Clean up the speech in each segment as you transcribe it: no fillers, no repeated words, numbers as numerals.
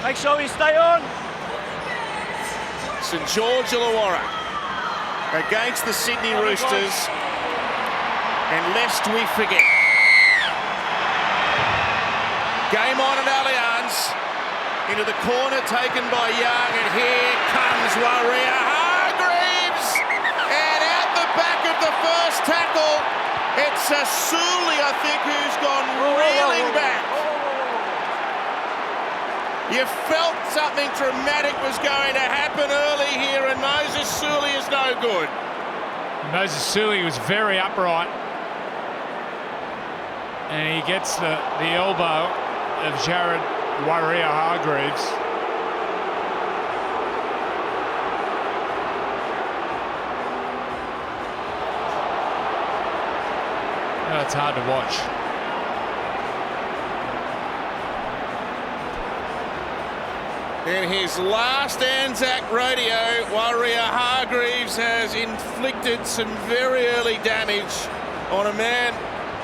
Make sure you stay on. St George Illawarra against the Sydney Roosters. And lest we forget, game on at Allianz, into the corner taken by Young, and here comes Waria Hargreaves, and out the back of the first tackle, it's Suli, I think, who's gone reeling back. You felt something dramatic was going to happen early here, and Moses Suli is no good. Moses Suli was very upright. And he gets the elbow of Jared Waria Hargreaves. Oh, it's hard to watch. In his last ANZAC rodeo, Waria Hargreaves has inflicted some very early damage on a man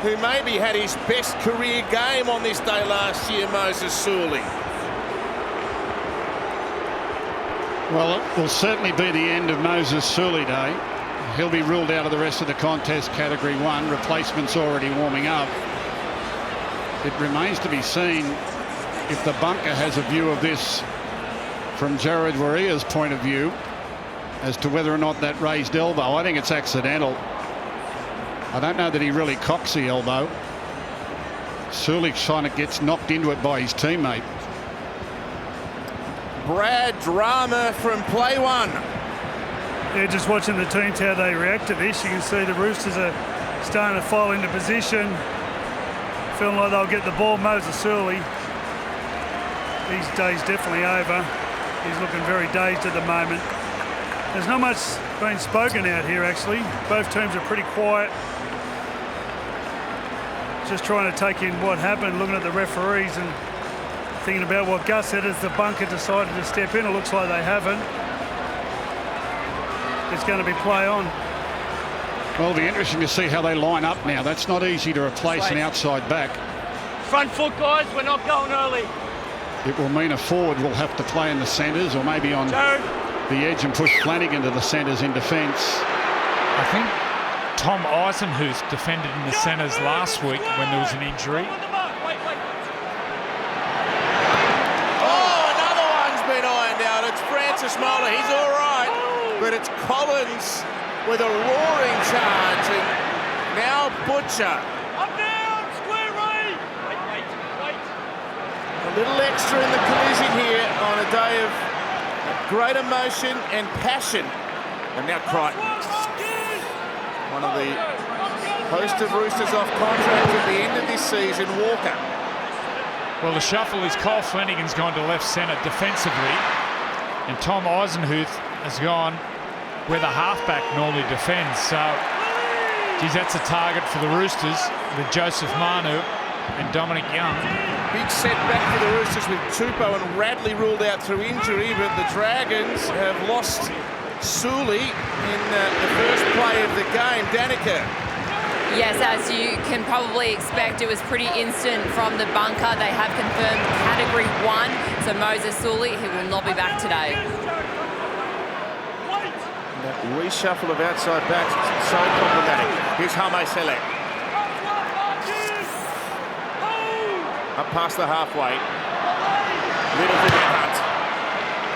who maybe had his best career game on this day last year, Moses Suli. Well, it will certainly be the end of Moses Suli Day. He'll be ruled out of the rest of the contest, Category 1. Replacements already warming up. It remains to be seen if the bunker has a view of this from Jared Waria's point of view as to whether or not that raised elbow. I think it's accidental. I don't know that he really cocks the elbow. Suli kind of gets knocked into it by his teammate. Brad Drama from play one. Yeah, just watching the teams, how they react to this. You can see the Roosters are starting to fall into position, feeling like they'll get the ball. Moses Suli, his day's definitely over. He's looking very dazed at the moment. There's not much being spoken out here, actually. Both teams are pretty quiet. Just trying to take in what happened, looking at the referees and thinking about what Gus said as the bunker decided to step in. It looks like they haven't. It's going to be play on. Well, it'll be interesting to see how they line up now. That's not easy to replace an outside back. Front foot, guys. We're not going early. It will mean a forward will have to play in the centres or maybe on the edge and push Flanagan to the centres in defence. I think Tom Eisenhuth defended in the centres last week when there was an injury. Oh, another one's been ironed out. It's Francis Mola. He's all right. But it's Collins with a roaring charge. And now Butcher. Up down, square right. Wait. A little extra in the collision here on a day of great emotion and passion. And now Crichton. One of the host of Roosters off contract at the end of this season, Walker. Well, the shuffle is Cole Flanagan's gone to left centre defensively, and Tom Eisenhuth has gone where the halfback normally defends. So, geez, that's a target for the Roosters with Joseph Manu and Dominic Young. Big setback for the Roosters with Tupou and Radley ruled out through injury, but the Dragons have lost Suli in the first play of the game. Danica. Yes, as you can probably expect, it was pretty instant from the bunker. They have confirmed Category 1, so Moses Suli, he will not be back today. That reshuffle of outside backs is so problematic. Here's Hame Selek. Up past the halfway. Little for Hunt.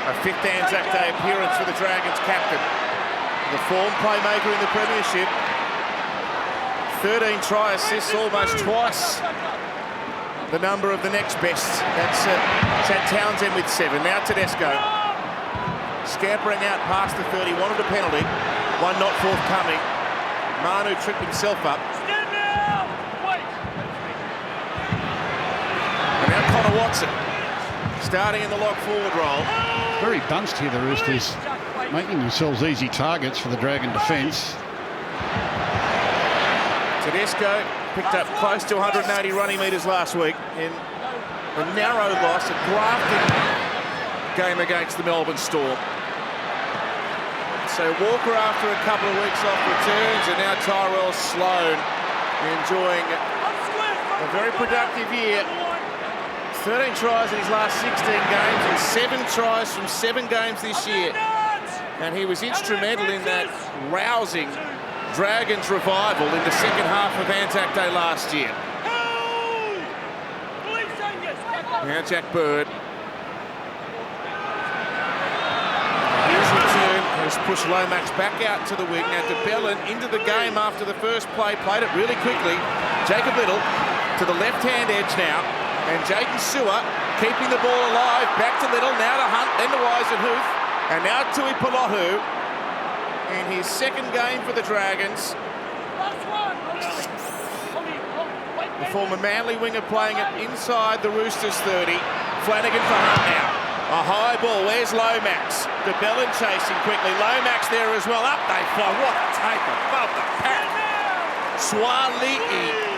A fifth ANZAC Day appearance for the Dragons captain. The form playmaker in the premiership. 13 try assists, almost twice the number of the next best. That's Chad Townsend with 7. Now Tedesco. Scampering out past the 30, wanted a penalty. One not forthcoming. Manu tripped himself up. And now Connor Watson. Starting in the lock forward role. Very bunched here, the Roosters, making themselves easy targets for the Dragon defence. Tedesco picked up close to 180 running metres last week in a narrow loss, a grafting game against the Melbourne Storm. So Walker, after a couple of weeks off, returns, and now Tyrell Sloan enjoying a very productive year. 13 tries in his last 16 games and 7 tries from 7 games this year. And he was instrumental in that rousing Dragons revival in the second half of ANZAC Day last year. Now Jack Bird. His return has pushed Lomax back out to the wing. Now DeBellin into the game after the first play, played it really quickly. Jacob Little to the left-hand edge now. And Jaden Sewer keeping the ball alive. Back to Little, now to Hunt, then to Weisenhuth. And now Tui Palohu in his second game for the Dragons. The former Manly winger playing it inside the Roosters 30. Flanagan for Hunt now. A high ball, where's Lomax? DeBellin chasing quickly. Lomax there as well. Up they fly. What a take above the pack. Swali'i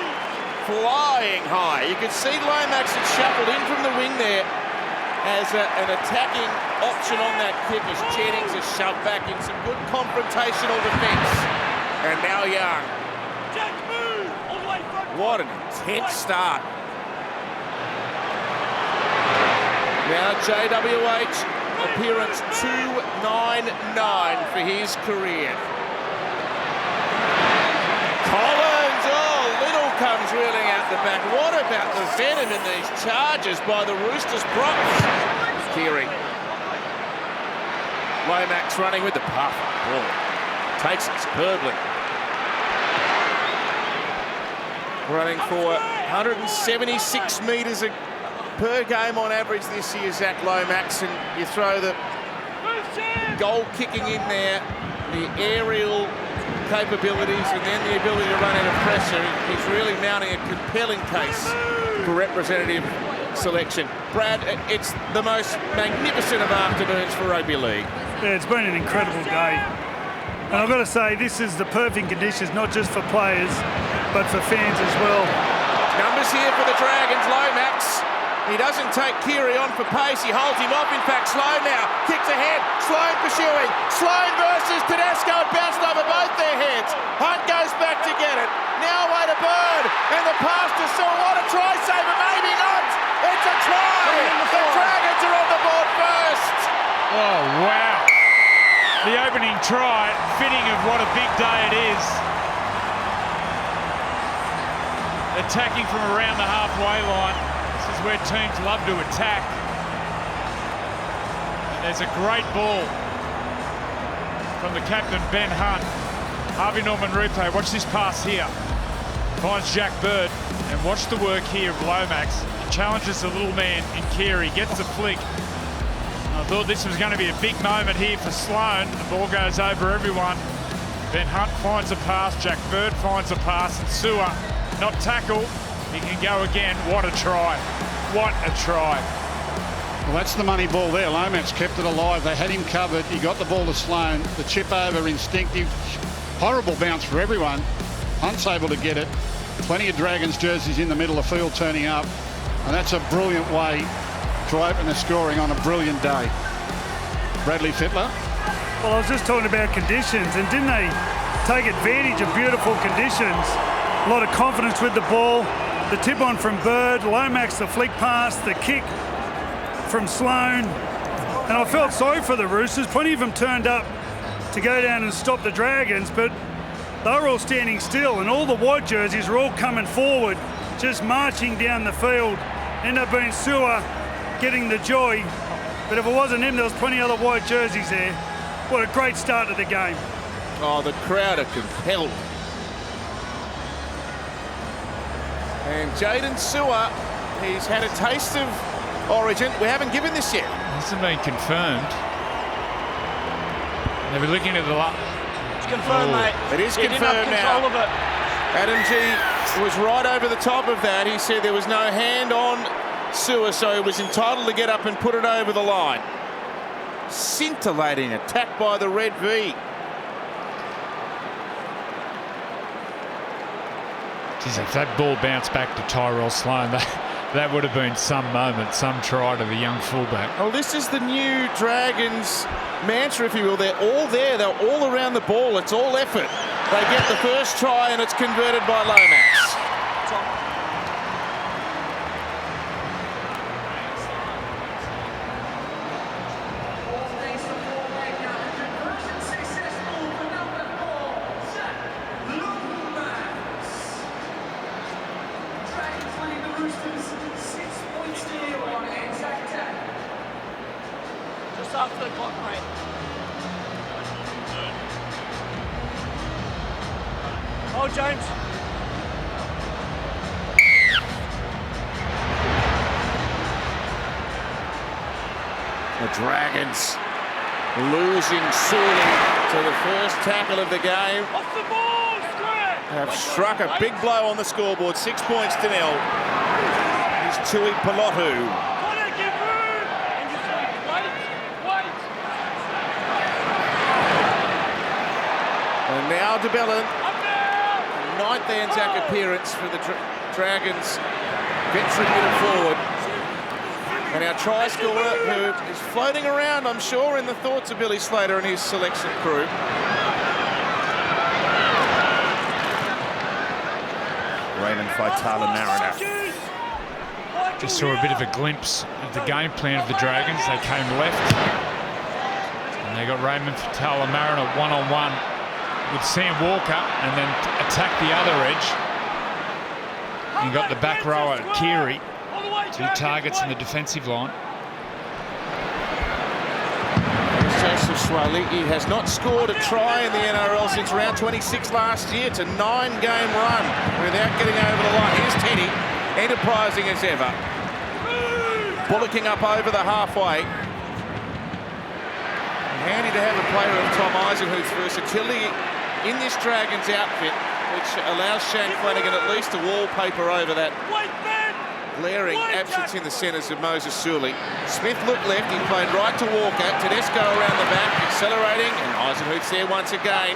flying high. You could see Lomax had shuffled in from the wing there as an attacking option on that kick as Jennings is shoved back in some good confrontational defence. And now Young. What an intense start. Now JWH, appearance 299 for his career. Collins, oh, Little comes reeling out the back. What about the venom in these charges by the Roosters props? Keary. Lomax running with the puff. Ball. Takes it superbly. Running for 176 metres per game on average this year, Zach Lomax, and you throw the goal kicking in there, the aerial capabilities, and then the ability to run out of pressure. He's really mounting a compelling case for representative selection. Brad, it's the most magnificent of afternoons for rugby league. Yeah, it's been an incredible day. And I've got to say, this is the perfect conditions, not just for players, but for fans as well. Numbers here for the Dragons. Lomax, he doesn't take Keary on for pace. He holds him off. In fact, Sloan now kicks ahead. Sloan pursuing. Sloan versus Tedesco. Bounced over both their heads. Hunt goes back to get it. Now away to Bird. And the pass to Saw. What a try saver. Maybe not. It's a try. The Dragons are on the board first. Oh, wow. The opening try, fitting of what a big day it is. Attacking from around the halfway line. This is where teams love to attack. And there's a great ball from the captain, Ben Hunt. Harvey Norman-Rupe, watch this pass here. Finds Jack Bird, and watch the work here of Lomax. He challenges the little man in Keary, gets the flick. I thought this was going to be a big moment here for Sloan. The ball goes over everyone. Ben Hunt finds a pass, Jack Bird finds a pass, and Sewer not tackle. He can go again. What a try. What a try. Well, that's the money ball there. Lomax kept it alive. They had him covered. He got the ball to Sloan. The chip over, instinctive. Horrible bounce for everyone. Hunt's able to get it. Plenty of Dragons jerseys in the middle of field turning up. And that's a brilliant way to open the scoring on a brilliant day. Bradley Fittler. Well, I was just talking about conditions, and didn't they take advantage of beautiful conditions? A lot of confidence with the ball. The tip on from Bird, Lomax the flick pass, the kick from Sloan. And I felt sorry for the Roosters. Plenty of them turned up to go down and stop the Dragons, but they were all standing still, and all the white jerseys were all coming forward, just marching down the field. Ended up being Sewer getting the joy, but if it wasn't him, there was plenty of other white jerseys there. What a great start to the game. Oh, the crowd are compelled. And Jaden Sewer, he's had a taste of Origin. We haven't given this yet. It hasn't been confirmed. They'll be looking at the It's confirmed, mate. It is he confirmed didn't have now. control of it. Adam G was right over the top of that. He said there was no hand on Sewer, so he was entitled to get up and put it over the line. Scintillating attack by the Red V. Geez, if that ball bounced back to Tyrell Sloan, that would have been some moment, some try to the young fullback. Well, this is the new Dragons mantra, if you will. They're all there. They're all around the ball. It's all effort. They get the first try, and it's converted by Lomax. after the clock, mate. Oh, James. The Dragons losing sorely to the first tackle of the game. Off the ball, square. Have struck a big blow on the scoreboard, 6 points to nil. Here's Tui Pelotu. Connor, give room. And just wait. And now De Belin, Up now. ninth ANZAC appearance for the Dragons. Veteran middle forward. And our try scorer, who is floating around, I'm sure, in the thoughts of Billy Slater and his selection crew. Raymond Faitala Mariner. Just saw a bit of a glimpse of the game plan of the Dragons. They came left. And they got Raymond Faitala Mariner one-on-one with Sam Walker and then attacked the other edge. And got the back rower, Keary. 2 targets in the defensive line. Joseph Swaliki has not scored a try in the NRL since round 26 last year. It's a 9-game run without getting over the line. Here's Teddy, enterprising as ever. Bullocking up over the halfway. Handy to have a player of Tom Eisenhuth's versatility in this Dragons outfit, which allows Shane Flanagan at least to wallpaper over that glaring absence in the centres of Moses Suli. Smith looked left, he played right to Walker. Tedesco around the back, accelerating, and Eisenhuth's there once again.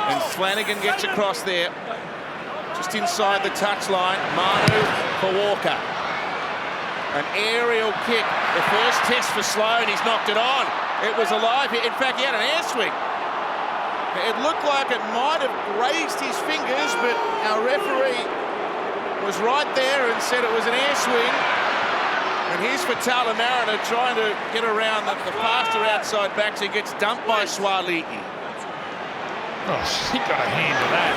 And Flanagan gets across there, just inside the touchline. Manu for Walker. An aerial kick, the first test for Sloan, he's knocked it on. It was alive, in fact he had an air swing. It looked like it might have grazed his fingers, but our referee was right there and said it was an air swing. And here's Faitala Mariner trying to get around the faster outside backs. He gets dumped by Swaliki. Oh, he got a hand to that.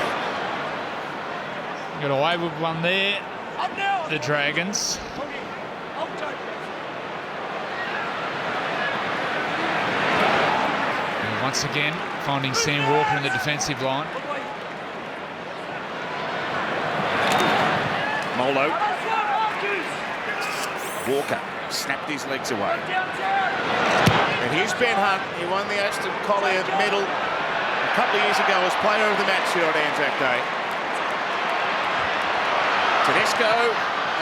Got away with one there, the Dragons. And once again, finding Sam Walker in the defensive line. Molo. Walker snapped his legs away. And here's Ben Hunt. He won the Aston Collier medal a couple of years ago as player of the match here on ANZAC Day. Tedesco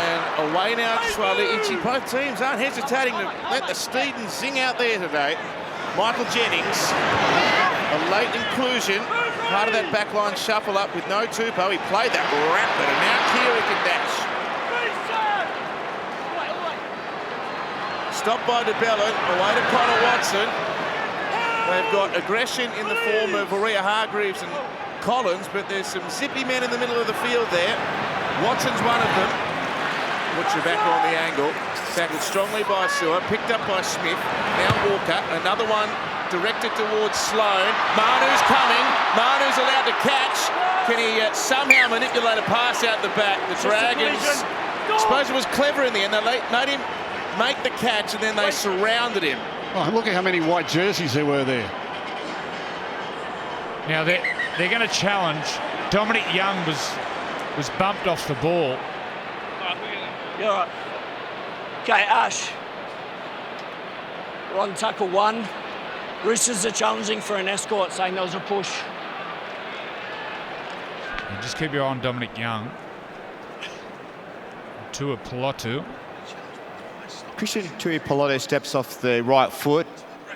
and away now to Swaliki. Both teams aren't hesitating to let the Steedens zing out there today. Michael Jennings, a late inclusion, part of that backline shuffle up with no Tupou. He played that rapid, and now Keary can dash. Stopped by De Belin, away to Connor Watson. They've got aggression in the form of Aurea Hargreaves and Collins, but there's some zippy men in the middle of the field there. Watson's one of them. Butcher back on the angle. Tackled strongly by Sewer, picked up by Smith. Now Walker, another one directed towards Sloan. Manu's coming. Manu's allowed to catch. Can he somehow manipulate a pass out the back? The Dragons, I suppose it was clever in the end. They made him make the catch and then they surrounded him. Oh, look at how many white jerseys there were there. Now they're going to challenge. Dominic Young was bumped off the ball. You're right. Okay, Ash. We're on tackle 1. Roosters are challenging for an escort, saying there was a push. And just keep your eye on Dominic Young. Tua Pelotu. Christian Tui Pelotu steps off the right foot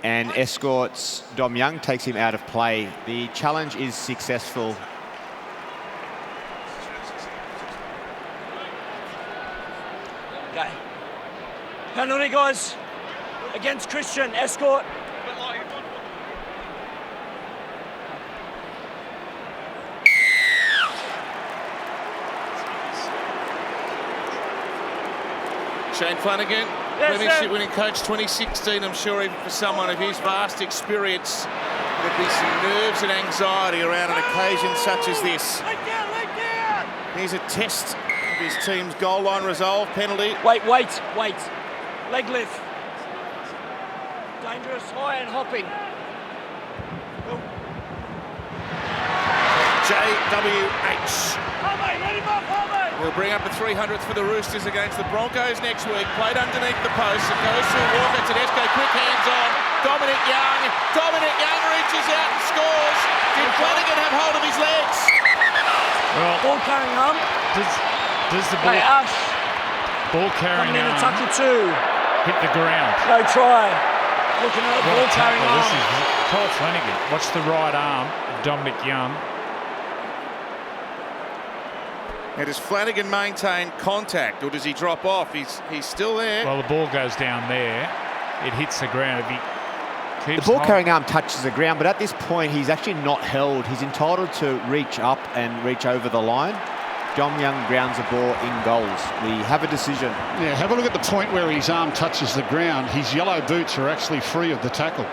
and escorts Dom Young, takes him out of play. The challenge is successful. Okay. Penalty, guys. Against Christian, escort. Shane Flanagan, Premiership winning coach 2016. I'm sure even for someone of his vast experience, there'd be some nerves and anxiety around an occasion such as this. Here's a test of his team's goal line resolve. Penalty. Wait. Leg lift. Dangerous, high and hopping. JWH Let him up, will bring up the 300th for the Roosters against the Broncos next week. Played underneath the post. It goes through Walker. Tedesco, quick hands on. Dominic Young. Dominic Young reaches out and scores. Did Flanagan have hold of his legs? Well, ball carrying arm. does the ball, Hey, Ash. ball carrying Coming in arm to tackle two. hit the ground? No try. Looking at the What ball a carrying tackle. arm. This is Cole Flanagan. Watch the right arm of Dominic Young. Now, does Flanagan maintain contact or does he drop off? He's still there. Well, the ball goes down there. It hits the ground. If he The keeps ball hold- carrying arm touches the ground, but at this point, he's actually not held. He's entitled to reach up and reach over the line. Dom Young grounds the ball in goals. We have a decision. Yeah, have a look at the point where his arm touches the ground. His yellow boots are actually free of the tackle.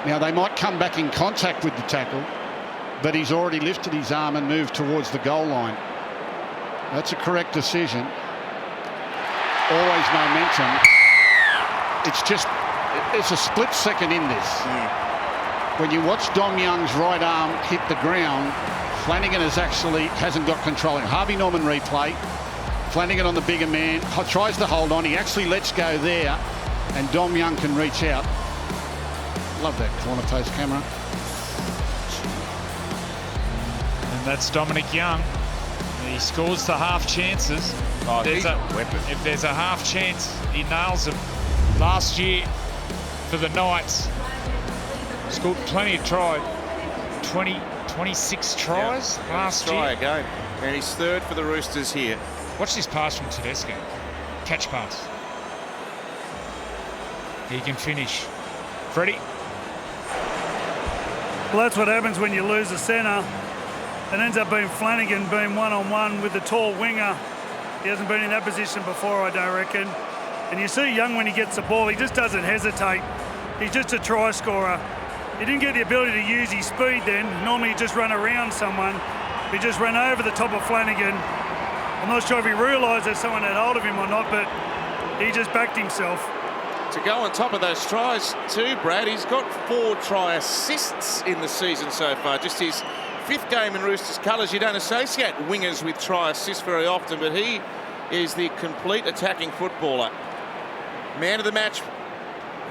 Now, they might come back in contact with the tackle, but he's already lifted his arm and moved towards the goal line. That's a correct decision. Always momentum. It's a split second in this. When you watch Dom Young's right arm hit the ground, Flanagan hasn't got control. Harvey Norman replay. Flanagan on the bigger man, tries to hold on. He actually lets go there, and Dom Young can reach out. Love that corner post camera. And that's Dominic Young. He scores the half chances. Oh, he's a weapon. If there's a half chance, he nails them. Last year for the Knights, scored plenty of tries. 26 tries last Try year. again. And he's third for the Roosters here. Watch this pass from Tedesco. Catch pass. He can finish. Freddie. Well, that's what happens when you lose a centre. It ends up being Flanagan being one-on-one with the tall winger. He hasn't been in that position before, I don't reckon. And you see Young when he gets the ball, he just doesn't hesitate. He's just a try scorer. He didn't get the ability to use his speed then. Normally he'd just run around someone. He just ran over the top of Flanagan. I'm not sure if he realised that someone had hold of him or not, but he just backed himself. To go on top of those tries too, Brad, he's got 4 try assists in the season so far. Just his 5th game in Roosters colours. You don't associate wingers with try assists very often, but he is the complete attacking footballer. Man of the match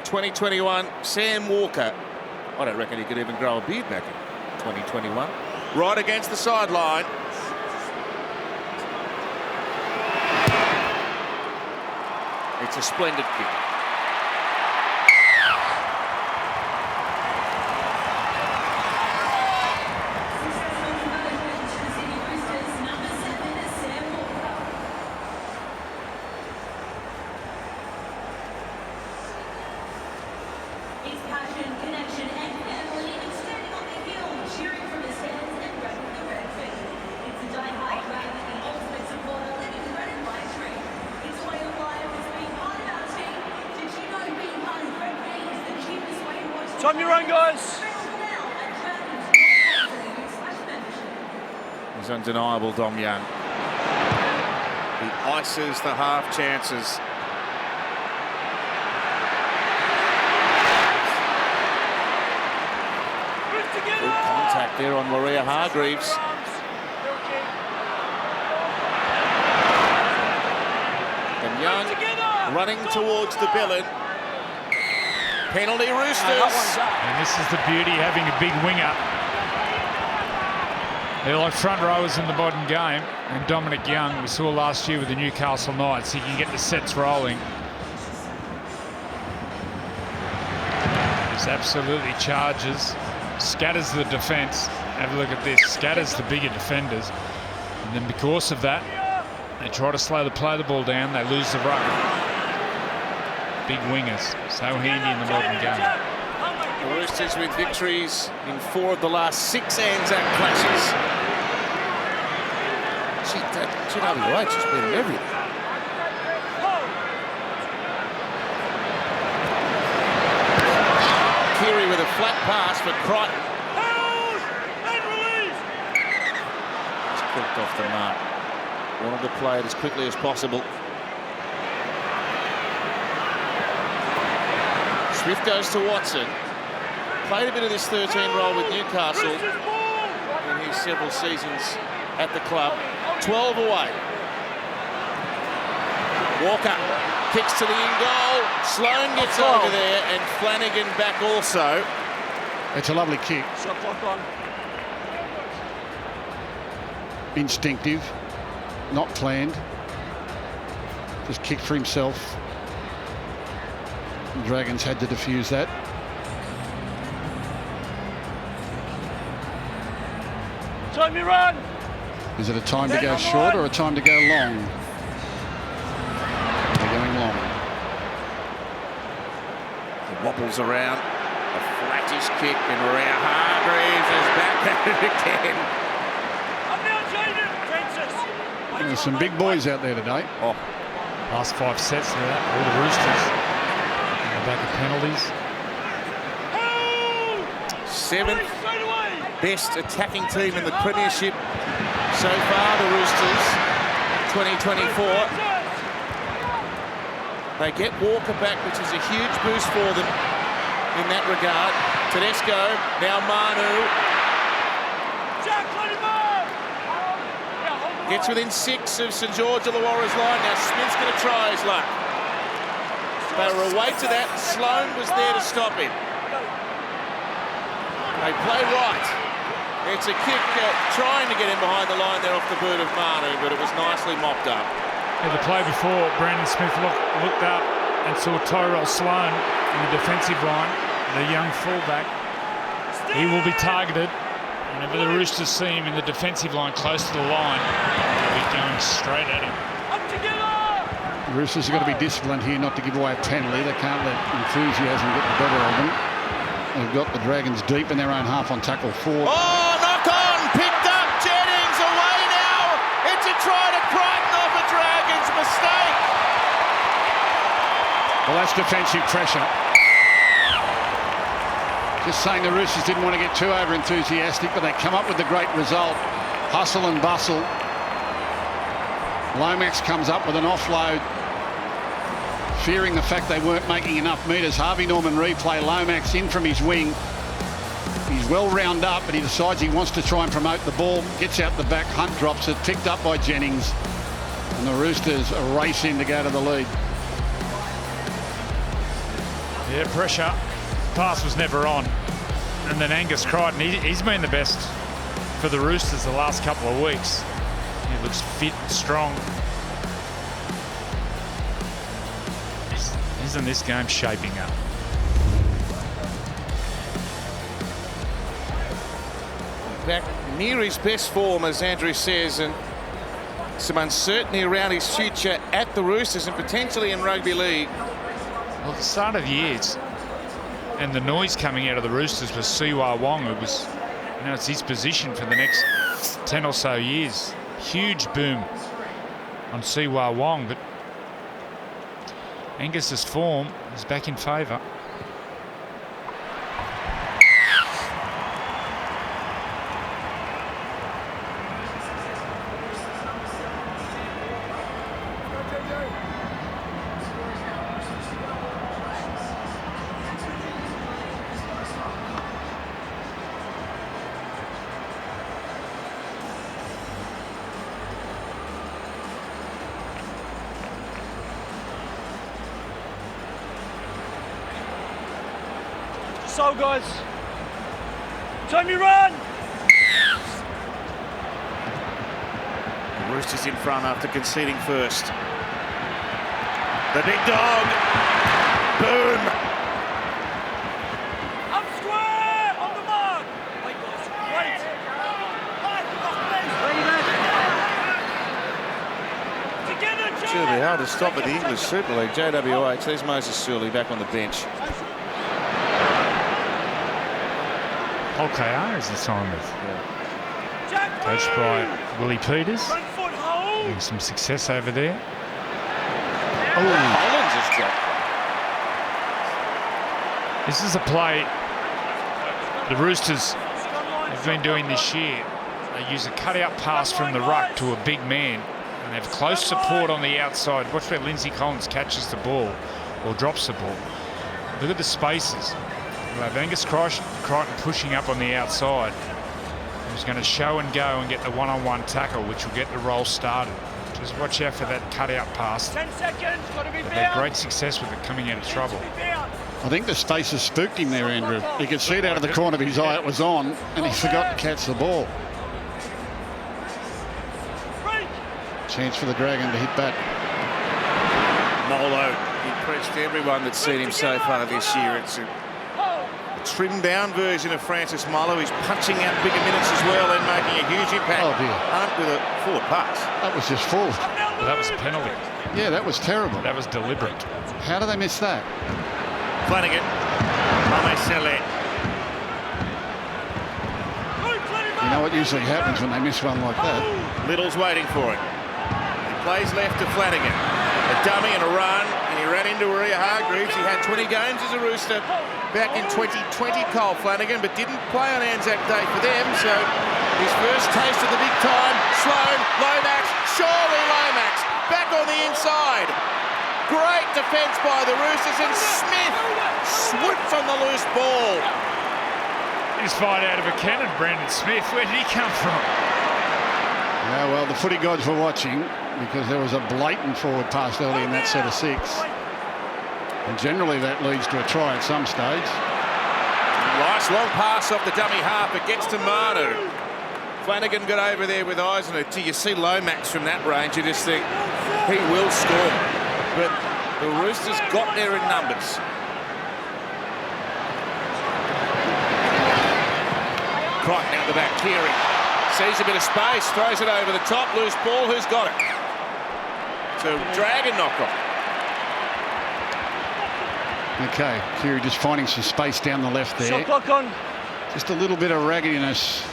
2021, Sam Walker. I don't reckon he could even grow a beard back in 2021. Right against the sideline. It's a splendid kick. It's on your own, guys. He's undeniable, Dom Young. He ices the half chances. Good contact there on Maria Hargreaves. And Young running towards the villain. Penalty Roosters. And this is the beauty having a big winger. They're like front rowers in the modern game. And Dominic Young, we saw last year with the Newcastle Knights, he can get the sets rolling. Just absolutely charges, scatters the defence. Have a look at this, scatters the bigger defenders. And then because of that, they try to play the ball down, they lose the ruck. Big wingers, so handy in the modern game. The Roosters with victories in 4 of the last 6 ANZAC clashes. GWH has been everything. Keary with a flat pass for Crichton. He's clipped off the mark. Wanted to play it as quickly as possible. Smith goes to Watson. Played a bit of this 13 role with Newcastle in his several seasons at the club. 12 away. Walker kicks to the in-goal. Sloan gets over there, and Flanagan back also. It's a lovely kick. Shot clock on. Instinctive, not planned. Just kicked for himself. The Dragons had to defuse that. Time you run. Is it a time to go short or a time to go long? They're going long. It wobbles around. A flattish kick, and Maria Hargreaves is back at it again. There's some big boys out there today. Oh, Last 5 sets of that, all the Roosters in the back of penalties. 7th best attacking team in the premiership so far, the Roosters, 2024. They get Walker back, which is a huge boost for them in that regard. Tedesco, now Manu. Gets within 6 of St George Illawarra's line. Now Smith's going to try his luck. They were away to that. Sloan was there to stop him. They play right. It's a kick trying to get him behind the line there off the boot of Manu, but it was nicely mopped up. Yeah, the play before, Brandon Smith looked up and saw Tyrell Sloan in the defensive line, the young fullback. He will be targeted. Whenever the Roosters see him in the defensive line close to the line, they'll be going straight at him. The Roosters have got to be disciplined here not to give away a penalty. They can't let enthusiasm get the better of them. They've got the Dragons deep in their own half on tackle 4. Oh, knock on! Picked up! Jennings away now! It's a try to Crichton off a Dragons mistake! Well, that's defensive pressure. Just saying the Roosters didn't want to get too over-enthusiastic, but they come up with the great result. Hustle and bustle. Lomax comes up with an offload, fearing the fact they weren't making enough metres. Harvey Norman replay, Lomax in from his wing. He's well round up, but he decides he wants to try and promote the ball. Gets out the back, Hunt drops it, picked up by Jennings. And the Roosters are racing to go to the lead. Yeah, pressure. Pass was never on. And then Angus Crichton, he's been the best for the Roosters the last couple of weeks. He looks fit and strong. Isn't this game shaping up? Back near his best form, as Andrew says, and some uncertainty around his future at the Roosters and potentially in rugby league. Well, at the start of the years, and the noise coming out of the Roosters was Siwa Wong, who was, it's his position for the next 10 or so years. Huge boom on Siwa Wong, but Angus's form is back in favour. So, guys. Time you run. The Roosters in front after conceding first. The big dog. Boom. Up square. On the mark. Wait, guys. Wait. Together, Should be hard to stop at the English Super League. JWH. There's Moses Surley back on the bench. OKR is this on with. Coached by Willie Peters. Having some success over there. Collins has dropped. This is a play the Roosters have been doing this year. They use a cutout pass from the ruck to a big man and have close support on the outside. Watch where Lindsay Collins catches the ball or drops the ball. Look at the spaces. We'll have Angus Crichton pushing up on the outside. He's going to show and go and get the one-on-one tackle, which will get the roll started. Just watch out for that cut-out pass. 10 seconds, got to be They've had great success with it coming out of trouble. I think the spaces spooked him there, Andrew. You could see it out of the corner of his eye it was on, and he forgot to catch the ball. Chance for the Dragon to hit back. Molo impressed everyone that's seen him so far this year. It's a trimmed down version of Francis Molo. He's punching out bigger minutes as well and making a huge impact. Oh dear. Hunt with a forward pass. That was just forward. Well, that was a penalty. Yeah, that was terrible. That was deliberate. How do they miss that? Flanagan. Mamesele. You know what usually happens when they miss one like that? Little's waiting for it. He plays left to Flanagan. A dummy and a run, and he ran into Maria Hargreaves. He had 20 games as a Rooster back in 2020, Cole Flanagan, but didn't play on ANZAC Day for them, so his first taste of the big time. Sloan, Lomax, surely Lomax, back on the inside. Great defence by the Roosters, and Smith swoops on the loose ball. He's fired out of a cannon, Brandon Smith. Where did he come from? Yeah, well, the footy gods were watching because there was a blatant forward pass early in that set of 6. And generally that leads to a try at some stage. Nice long pass off the dummy half. It gets to Manu. Flanagan got over there with Eisenhuth. You see Lomax from that range, you just think he will score. But the Roosters got there in numbers. Crichton out the back, Keary. Sees a bit of space, throws it over the top, loose ball, who's got it? So Dragon knock-off. Okay, Keary just finding some space down the left there. Shot clock on. Just a little bit of raggediness.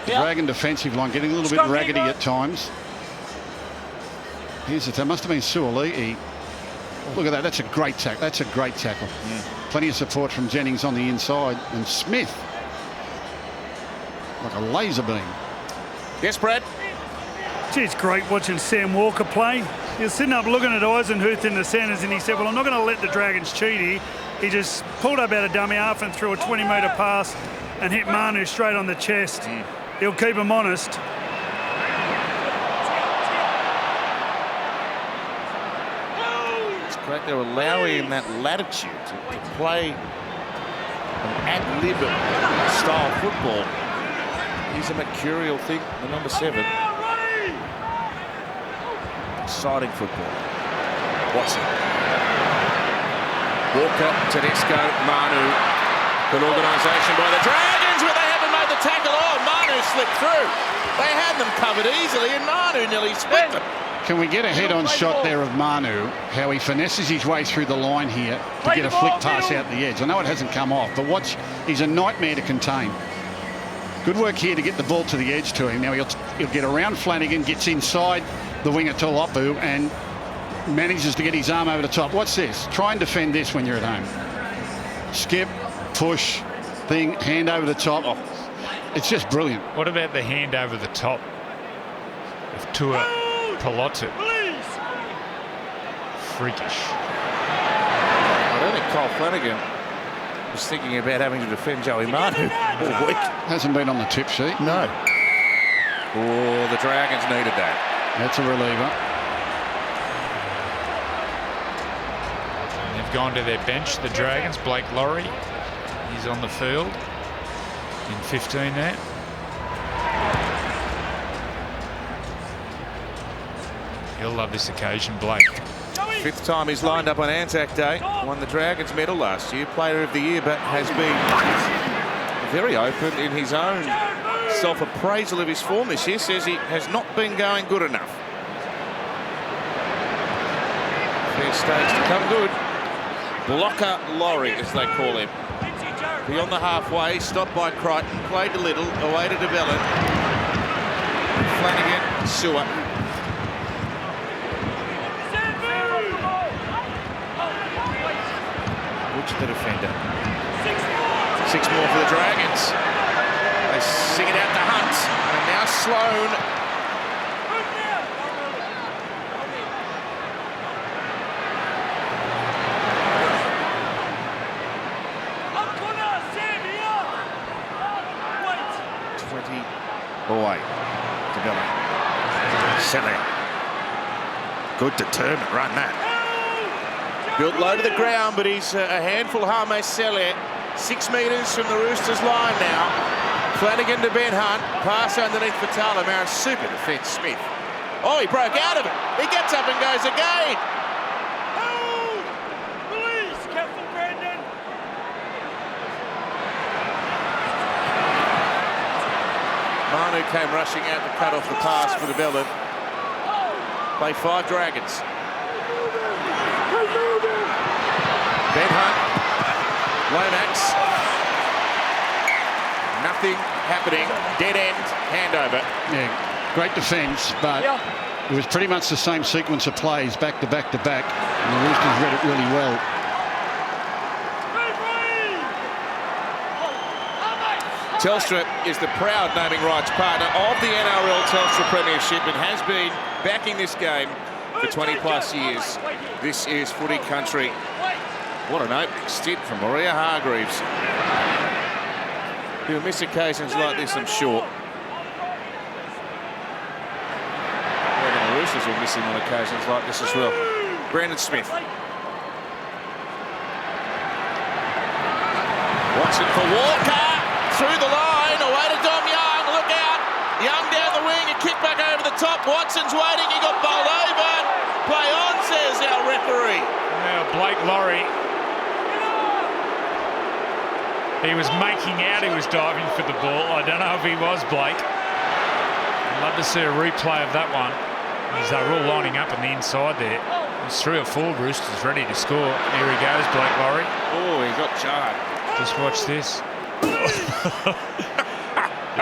The Yep. Dragon defensive line getting a little bit Scrum raggedy lever. at times. Here's it. Must have been Suoliti. Look at that. That's a great tackle. That's a great tackle. Plenty of support from Jennings on the inside. And Smith, like a laser beam. Yes, Brad? Gee, it's great watching Sam Walker play. He was sitting up looking at Eisenhuth in the centres, and he said, well, I'm not going to let the Dragons cheat here. He just pulled up out of dummy half and threw a 20-metre pass and hit Manu straight on the chest. He'll keep him honest. It's great they're allowing him that latitude to play an ad-lib style football. He's a mercurial thing, the number 7. Exciting football. Watson. Walker, Tedesco, Manu. Good organisation by the Dragons, but they haven't made the tackle. Oh, Manu slipped through. They had them covered easily, and Manu nearly split them. Can we get a head-on shot there of Manu, how he finesses his way through the line here to get a flick pass out the edge? I know it hasn't come off, but watch, he's a nightmare to contain. Good work here to get the ball to the edge to him. Now he'll get around Flanagan, gets inside the winger Tolopu and manages to get his arm over the top. What's this? Try and defend this when you're at home. Skip, push, thing, hand over the top. Oh, it's just brilliant. What about the hand over the top of Tua Pilotu? Freakish. I don't think Cole Flanagan was thinking about having to defend Joey Manu all week. Hasn't been on the tip sheet. No. Oh, the Dragons needed that. That's a reliever. And they've gone to their bench, the Dragons. Blake Laurie, he's on the field in 15 there. He'll love this occasion, Blake. 5th time he's lined up on ANZAC Day. Won the Dragons medal last year, Player of the Year, but has been very open in his own self-appraisal of his form this year. Says he has not been going good enough. Fair stakes to come good. Blocker Laurie, as they call him. Beyond the halfway, stopped by Crichton, played to Little, away to DeBellin. Flanagan, Sewer. The defender. 6 more for the Dragons. They sing it out to Hunt. And now Sloan. Good determined run, that. Built low to the ground, but he's a handful. Hame Sele, 6 metres from the Roosters line now. Flanagan to Ben Hunt. Pass underneath Fatala. Mara, super defence, Smith. Oh, he broke out of it. He gets up and goes again. Release, careful, Brandon. Manu came rushing out to cut off the pass for the Bellin. Play 5 Dragons. Ben Hunt. Lomax. Nothing happening. Dead end. Handover. Yeah, great defence, but it was pretty much the same sequence of plays back to back to back. And the Roosters read it really well. Telstra is the proud naming rights partner of the NRL Telstra Premiership and has been backing this game for 20 plus years. This is footy country. What an opening stint from Maria Hargreaves. He'll miss occasions like this, I'm sure. Well, the Roosters will miss him on occasions like this as well. Brandon Smith. Watson for Walker. Through the line, away to Dom Young. Look out. Young down the wing, a kick back over the top. Watson's waiting, he got bowled over. Play on, says our referee. Now Blake Laurie. He was making out he was diving for the ball. I don't know if he was, Blake. I'd love to see a replay of that one. As they're all lining up on the inside there. There's 3 or 4 Roosters ready to score. Here he goes, Blake Laurie. Oh, he got jarred. Just watch this.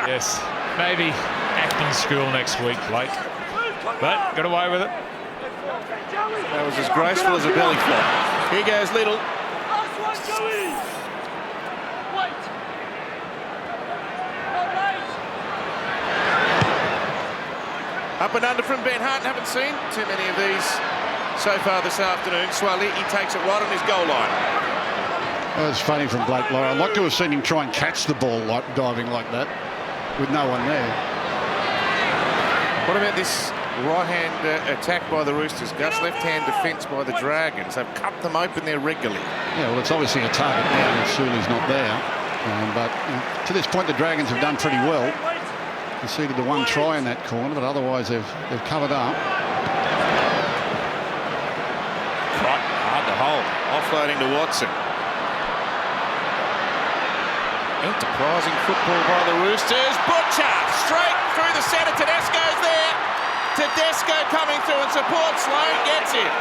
Yes, maybe acting school next week, Blake. But got away with it. That was as graceful as a belly flop. Here goes Little. Up and under from Ben Hunt. Haven't seen too many of these so far this afternoon. Swali, he takes it right on his goal line. Well, it's funny from Blake Laurie. I'd like to have seen him try and catch the ball like diving like that with no one there. What about this right-hand attack by the Roosters? Gus, left-hand defence by the Dragons. They've cut them open there regularly. Yeah, well, it's obviously a target now that Suli's not there. But to this point, the Dragons have done pretty well. Conceded the 1 try in that corner, but otherwise they've covered up. Right, hard to hold. Offloading to Watson. Enterprising football by the Roosters. Butcher straight through the centre. Tedesco's there. Tedesco coming through and support. Sloan gets it.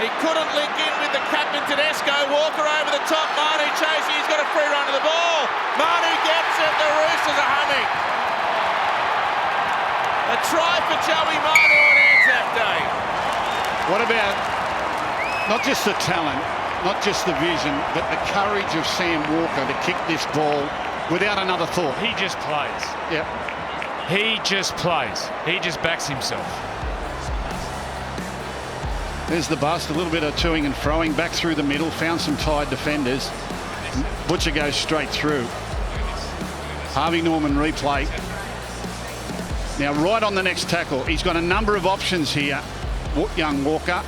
He couldn't link in with the captain Tedesco. Walker over the top. Manu chasing. He's got a free run to the ball. Manu gets it. The Roosters are humming. A try for Joey Manu on ANZAC Day. What about not just the talent, not just the vision, but the courage of Sam Walker to kick this ball without another thought? He just plays. Yep. He just plays. He just backs himself. There's the bust, a little bit of toing and froing back through the middle, found some tired defenders. Butcher goes straight through. Harvey Norman replay. Now right on the next tackle, he's got a number of options here. Young Walker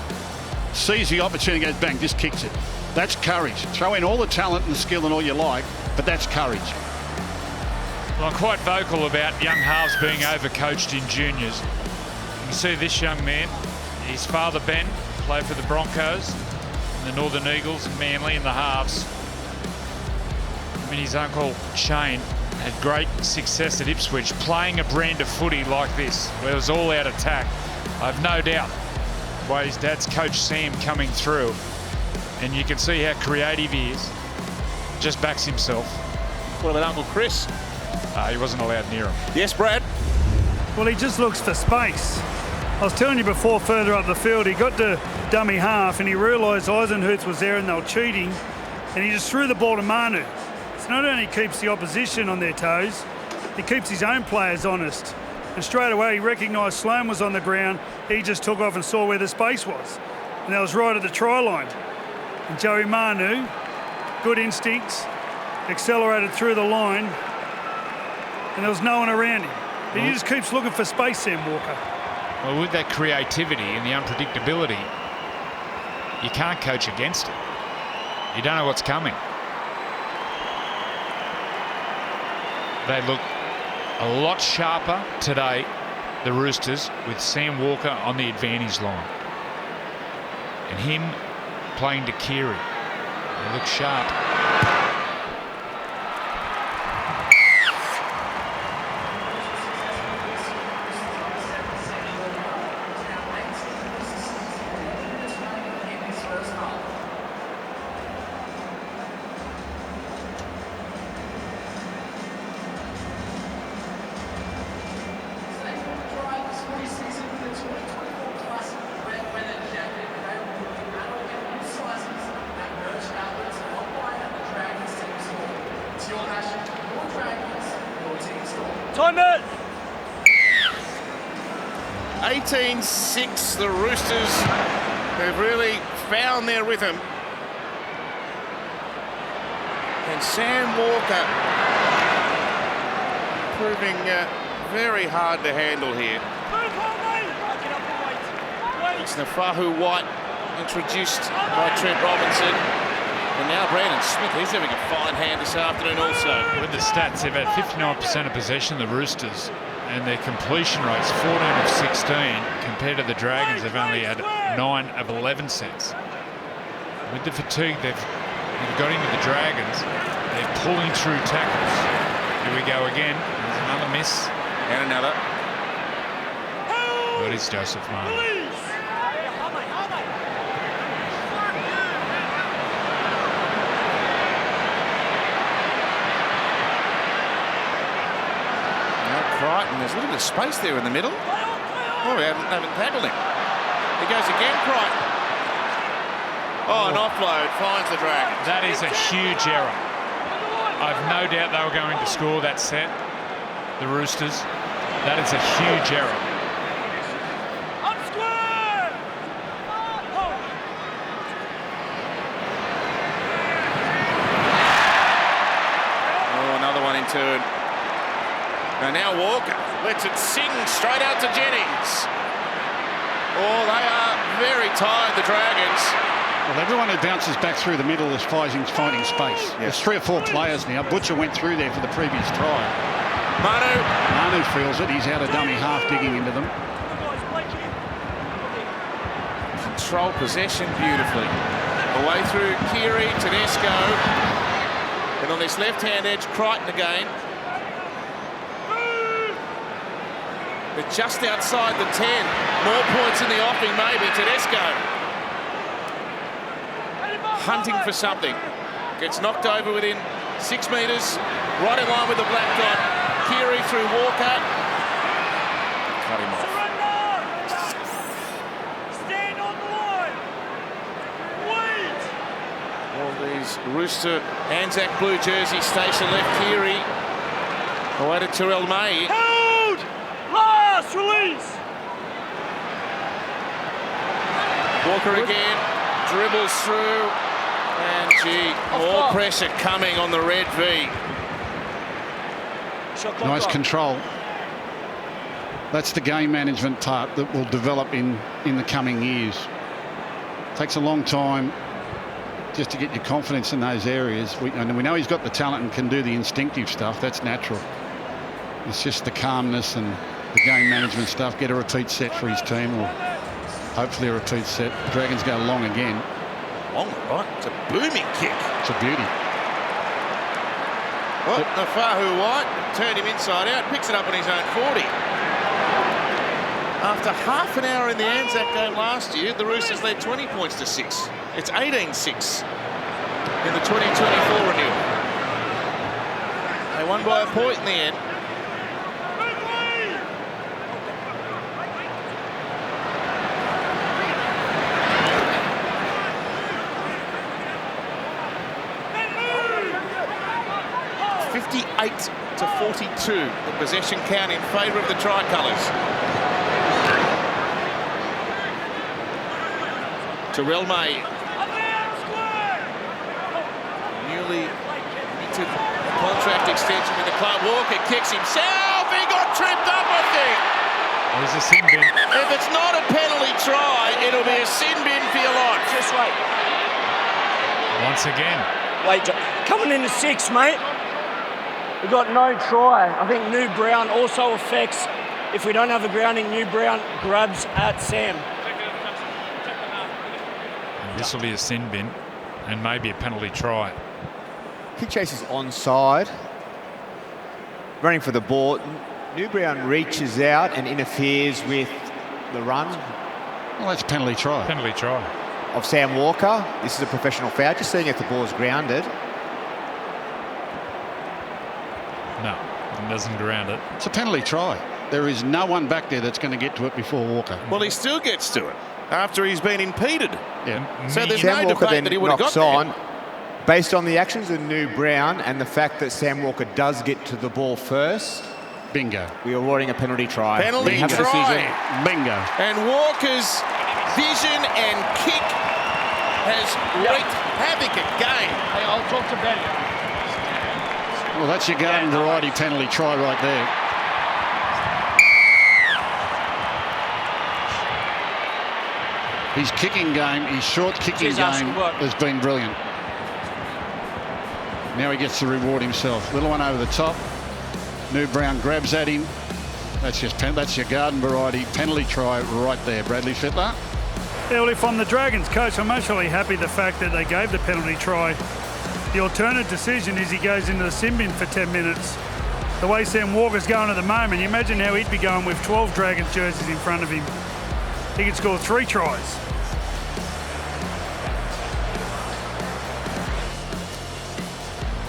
sees the opportunity, goes bang, just kicks it. That's courage. Throw in all the talent and the skill and all you like, but that's courage. Well, I'm quite vocal about young halves being overcoached in juniors. You can see this young man, his father Ben played for the Broncos, and the Northern Eagles and Manly in the halves. I mean, his uncle Shane had great success at Ipswich playing a brand of footy like this, where it was all out attack. I've no doubt the way his dad's coach Sam coming through, and you can see how creative he is. Just backs himself. What about Uncle Chris? He wasn't allowed near him. Yes, Brad. Well, he just looks for space. I was telling you before, further up the field, he got to dummy half and he realised Eisenhuth was there and they were cheating, and he just threw the ball to Manu. So not only keeps the opposition on their toes, he keeps his own players honest. And straight away he recognised Sloan was on the ground. He just took off and saw where the space was. And that was right at the try line. And Joey Manu, good instincts, accelerated through the line, and there was no one around him. But he just keeps looking for space, Sam Walker. Well, with that creativity and the unpredictability, you can't coach against it. You don't know what's coming. They look a lot sharper today, the Roosters, with Sam Walker on the advantage line. And him playing to Keary. They look sharp. Time it! 18-6, the Roosters have really found their rhythm. And Sam Walker proving very hard to handle here. It's Nafahu White, introduced by Trent Robinson. And now Brandon Smith, he's having a fine hand this afternoon also. With the stats, they've had 59% of possession, the Roosters, and their completion rate's 14 of 16. Compared to the Dragons, they've only had 9 of 11 sets. With the fatigue they've got into the Dragons, they're pulling through tackles. Here we go again. There's another miss. And another. But it's Joseph Martin. Crichton, there's a little bit of space there in the middle. Oh, we haven't tackled him. He goes again, Crichton. Oh, an offload finds the Dragons. That is a huge error. I've no doubt they were going to score that set, the Roosters. That is a huge error. Oh, another one in turn. And now Walker lets it sing straight out to Jennings. Oh, they are very tired, the Dragons. Well, everyone who bounces back through the middle is finding space. Yes. There's 3 or 4 players now. Butcher went through there for the previous try. Manu feels it. He's out of dummy half digging into them. control possession beautifully. Away through Keary, Tedesco. And on this left-hand edge, Crichton again. But just outside the 10. More points in the offing, maybe. Tedesco. Hunting for something. Gets knocked over within 6 metres. Right in line with the black dot. Keary through Walker. Cut him off. Stand on the line. Wait. All these Rooster ANZAC blue jersey station left. Keary. Away to Terrell May. Hold! Last release. Walker again. Dribbles through. And gee, more pressure coming on the red V. Nice control. That's the game management part that will develop in the coming years. Takes a long time just to get your confidence in those areas. And we know he's got the talent and can do the instinctive stuff. That's natural. It's just the calmness and the game management stuff. Get a repeat set for his team, or hopefully a repeat set. Dragons go long again. Long, right? It's a booming kick. It's a beauty. Well, Nafahu White turned him inside out, picks it up on his own 40. After half an hour in the ANZAC game last year, the Roosters led 20 points to 6. It's 18-6 in the 2024 renewal. They won by a point in the end. To 42, the possession count in favour of the Tricolours. Terrell May, newly minted contract extension with the club. Walker kicks himself. He got tripped up, I think. There's a sin bin. If it's not a penalty try, it'll be a sin bin for your life. Just wait. Once again. Wait, coming into 6, mate. We've got no try. I think New Brown also affects. If we don't have a grounding, New Brown grabs at Sam. And this will be a sin bin and maybe a penalty try. Kick chase is onside. Running for the ball. New Brown reaches out and interferes with the run Well, that's a penalty try. Penalty try. of Sam Walker. This is a professional foul. Just seeing if the ball is grounded. No, it doesn't ground it. It's a penalty try. There is no one back there that's going to get to it before Walker. Well, he still gets to it after he's been impeded. Yeah. So there's Sam no Walker debate then that he would have got knocks on. there. Based on the actions of New Brown and the fact that Sam Walker does get to the ball first, Bingo. we are awarding a penalty try. Penalty We have a try. decision. Bingo. And Walker's vision and kick has wreaked havoc again. Hey, I'll talk to Ben. Well, that's your garden variety penalty try right there. His kicking game, his short kicking Jeez, that's game good work. has been brilliant. Now he gets to reward himself. Little one over the top. New Brown grabs at him. That's your garden variety penalty try right there, Bradley Fittler. Yeah, well, if I'm the Dragons coach, I'm actually happy the fact that they gave the penalty try. The alternate decision is he goes into the sin bin for 10 minutes. The way Sam Walker's going at the moment, you imagine how he'd be going with 12 Dragons jerseys in front of him. He could score 3 tries.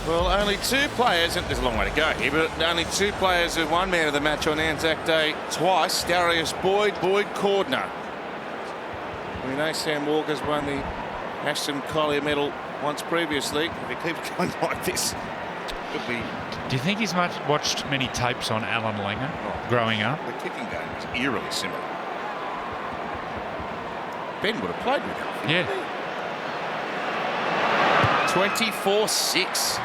Well, only 2 players, and there's a long way to go here, but only 2 players have won man of the match on Anzac Day twice. Darius Boyd Cordner. We know Sam Walker's won the Ashton Collier medal once previously. If he keeps going like this, could be. Do you think he's watched many tapes on Alan Langer growing up? The kicking game is eerily similar. Ben would have played with him. Yeah. 24-6.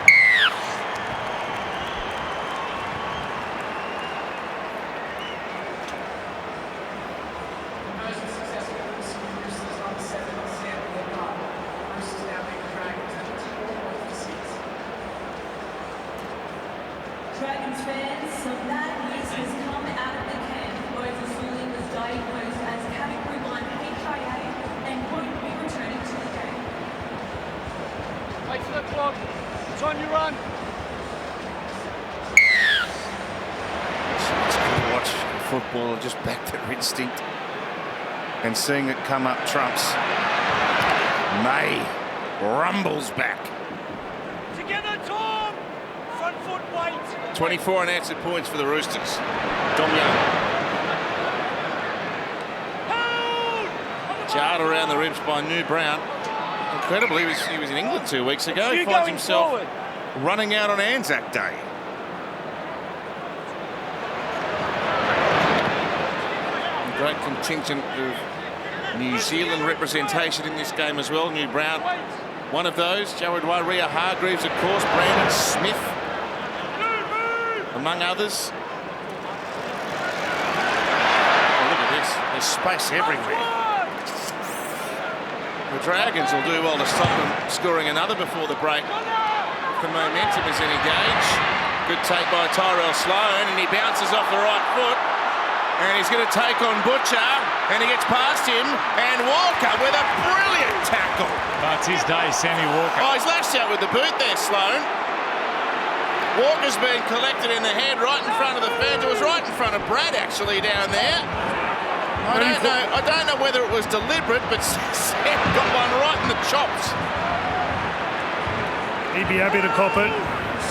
Dragons fans, some bad news has come out of the camp. Moses Sully was diagnosed as Category 1 HIA and won't be returning to the game. Wait for the clock. It's on your run. It's good to watch football, just back their instinct and seeing it come up trumps. May rumbles back. Together, Tom. Front foot weight. 24 unanswered points for the Roosters. Dom Young. Jarred around the ribs by New Brown. Incredibly, he was in England 2 weeks ago. He finds himself forward. running out on Anzac Day. A great contingent of New Zealand representation in this game as well. New Brown, one of those. Jared Waria Hargreaves, of course. Brandon Smith, among others. Oh, look at this. There's space everywhere. The Dragons will do well to stop them scoring another before the break. If the momentum is any gauge. Good take by Tyrell Sloan, and he bounces off the right foot. And he's going to take on Butcher, and he gets past him, and Walker with a brilliant tackle. That's his day, Sammy Walker. Oh, he's lashed out with the boot there, Sloan. Walker's been collected in the head right in front of the fence. It was right in front of Brad, actually, down there. I don't know whether it was deliberate, but Sam got one right in the chops. He'd be happy to cop it.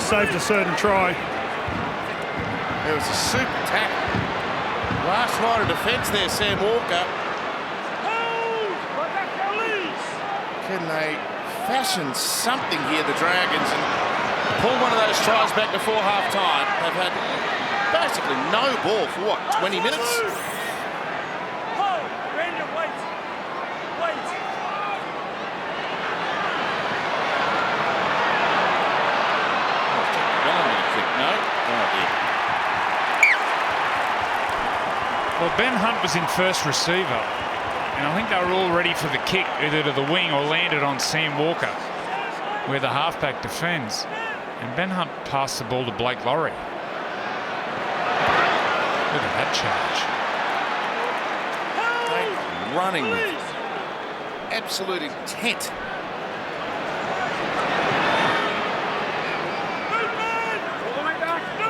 Saved a certain try. It was a super tackle. Last line of defence there, Sam Walker. Can they fashion something here, the Dragons, and pull one of those tries back before half-time? They've had basically no ball for, what, 20 minutes? Well, Well, Ben Hunt was in first receiver, and I think they were all ready for the kick, either to the wing or landed on Sam Walker, where the halfback defends. And Ben Hunt passed the ball to Blake Laurie. Look at that charge. Running with absolute intent.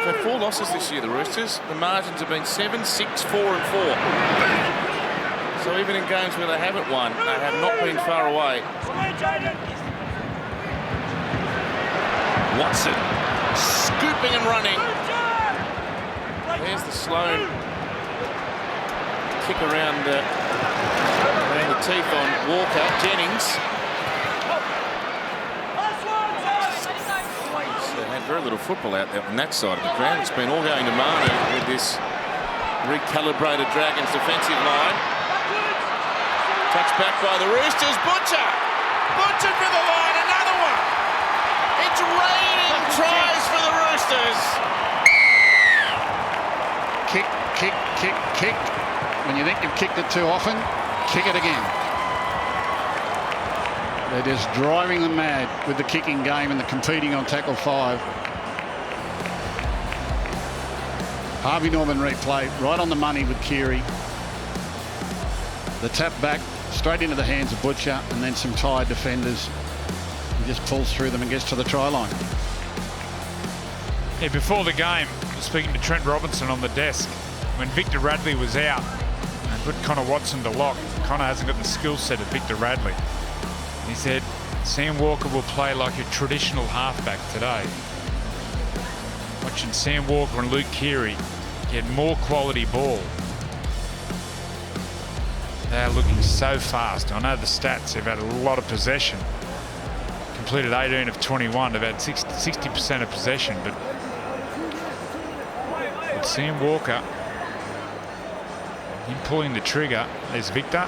They've had 4 losses this year, the Roosters. The margins have been 7, 6, 4 and 4. So even in games where they haven't won, they have not been far away. Watson scooping and running. There's the Sloan kick around the teeth on Walker. Jennings. Had very little football out there on that side of the ground. It's been all going to Manu with this recalibrated Dragons defensive line. Touched back by the Roosters. Butcher! Butcher for the line. Another one. It's raining tries for the Roosters. Kick, kick, kick, kick. When you think you've kicked it too often, kick it again. They're just driving them mad with the kicking game and the competing on tackle 5. Harvey Norman replay right on the money with Keary. The tap back straight into the hands of Butcher, and then some tired defenders. He just pulls through them and gets to the try line. Yeah, before the game, I was speaking to Trent Robinson on the desk when Victor Radley was out and put Connor Watson to lock. Connor hasn't got the skill set of Victor Radley. He said Sam Walker will play like a traditional halfback today. Watching Sam Walker and Luke Keary get more quality ball. They are looking so fast. I know the stats, they've had a lot of possession. Completed 18 of 21, they've had 60% of possession, but with Sam Walker, him pulling the trigger, there's Victor.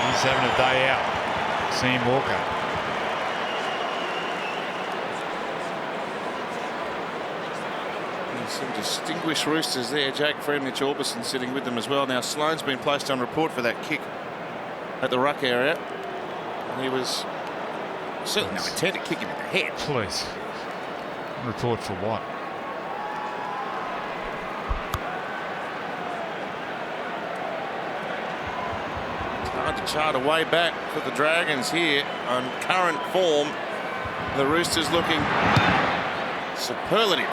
He's having a day out, Sam Walker. Some distinguished Roosters there. Jake Friedrich Orbison sitting with them as well. Now Sloan's been placed on report for that kick at the ruck area. And he was certainly no intent to kick him in the head. Please. Report for what? Hard to chart a way back for the Dragons here on current form. The Roosters looking superlative.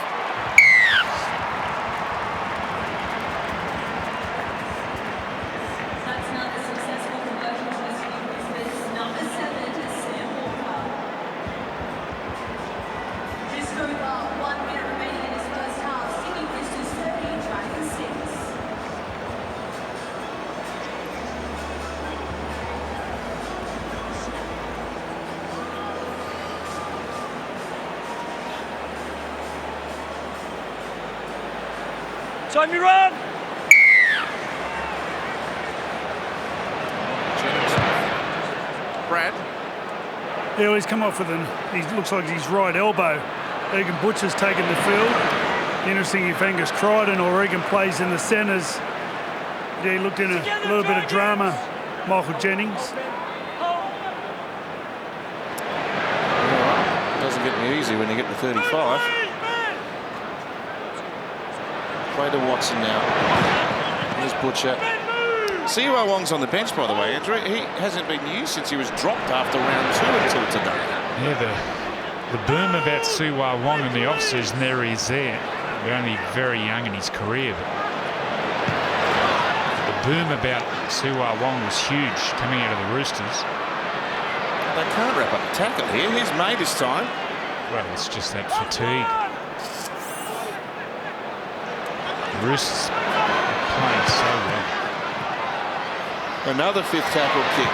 That's not a successful conversion to Roosters. Number 7 to Sam Walker. Just over 1 minute remaining in his first half. Sydney Roosters 30, Dragons 6. Time you run! Brad. Yeah, he's come off with he looks like his right elbow. Egan Butcher's taken the field. Interesting if Angus Crichton or Egan plays in the centres. Yeah, he looked in a little bit of drama. Michael Jennings. Doesn't get any easy when you get to 35. Play to Watson now. There's Butcher. Siwa Wong's on the bench, by the way, Andrew. He hasn't been used since he was dropped after round 2 until today. Yeah, the boom about Siwa Wong in the off-season there is there. He's only very young in his career. But the boom about Siwa Wong was huge coming out of the Roosters. They can't wrap up the tackle here. He's made his time. Well, it's just that fatigue. The Roosters playing so well. Another 5th tackle kick.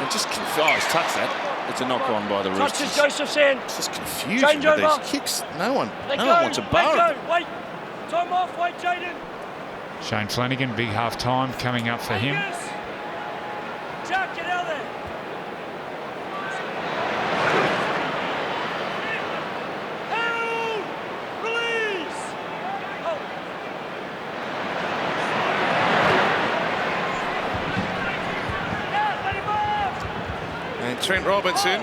And just he's touched that. It's a knock on by the Roosters. Touches Josephson. It's just confusion Change with over. these kicks. No one Let wants a bar. Let go. Wait. Time off. Wait, Jaden. Shane Flanagan, big half time coming up for him. Jack, get out there. Trent Robinson,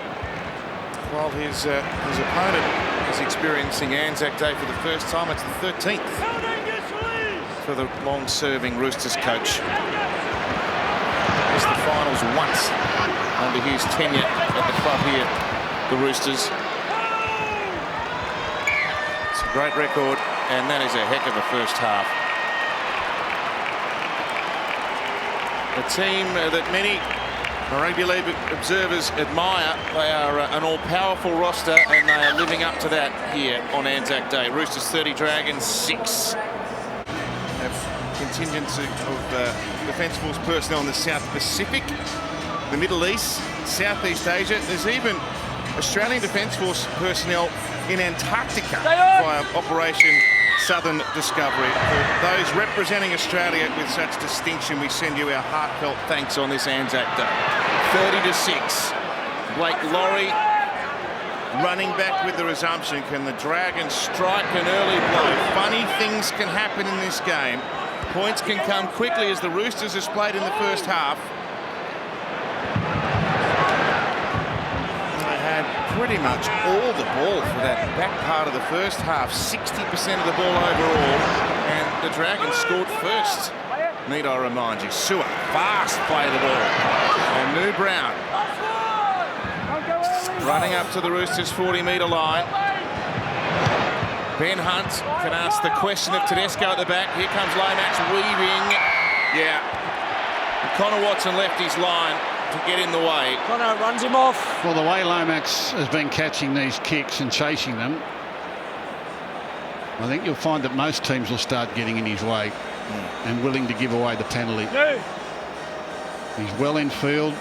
while his opponent is experiencing Anzac Day for the first time. It's the 13th for the long-serving Roosters coach. Missed the finals once under his tenure at the club here, the Roosters. It's a great record, and that is a heck of a first half. A team that many rugby league observers admire. They are an all-powerful roster, and they are living up to that here on Anzac Day. Roosters 30, Dragons 6. Have contingents of Defence Force personnel in the South Pacific, the Middle East, Southeast Asia. There's even Australian Defence Force personnel in Antarctica via Operation Southern Discovery. For those representing Australia with such distinction, we send you our heartfelt thanks on this Anzac Day. 30-6. Blake Laurie running back with the resumption. Can the Dragons strike an early blow? Funny things can happen in this game. Points can come quickly as the Roosters has played in the first half. Pretty much all the ball for that back part of the first half, 60% of the ball overall, and the Dragons scored first. Need I remind you, Sewer, fast play the ball, and New Brown running up to the Roosters' 40-metre line. Ben Hunt can ask the question of Tedesco at the back. Here comes Lomax weaving. Yeah, and Connor Watson left his line to get in the way. Connor runs him off. Well, the way Lomax has been catching these kicks and chasing them, I think you'll find that most teams will start getting in his way and willing to give away the penalty. No. He's well in field,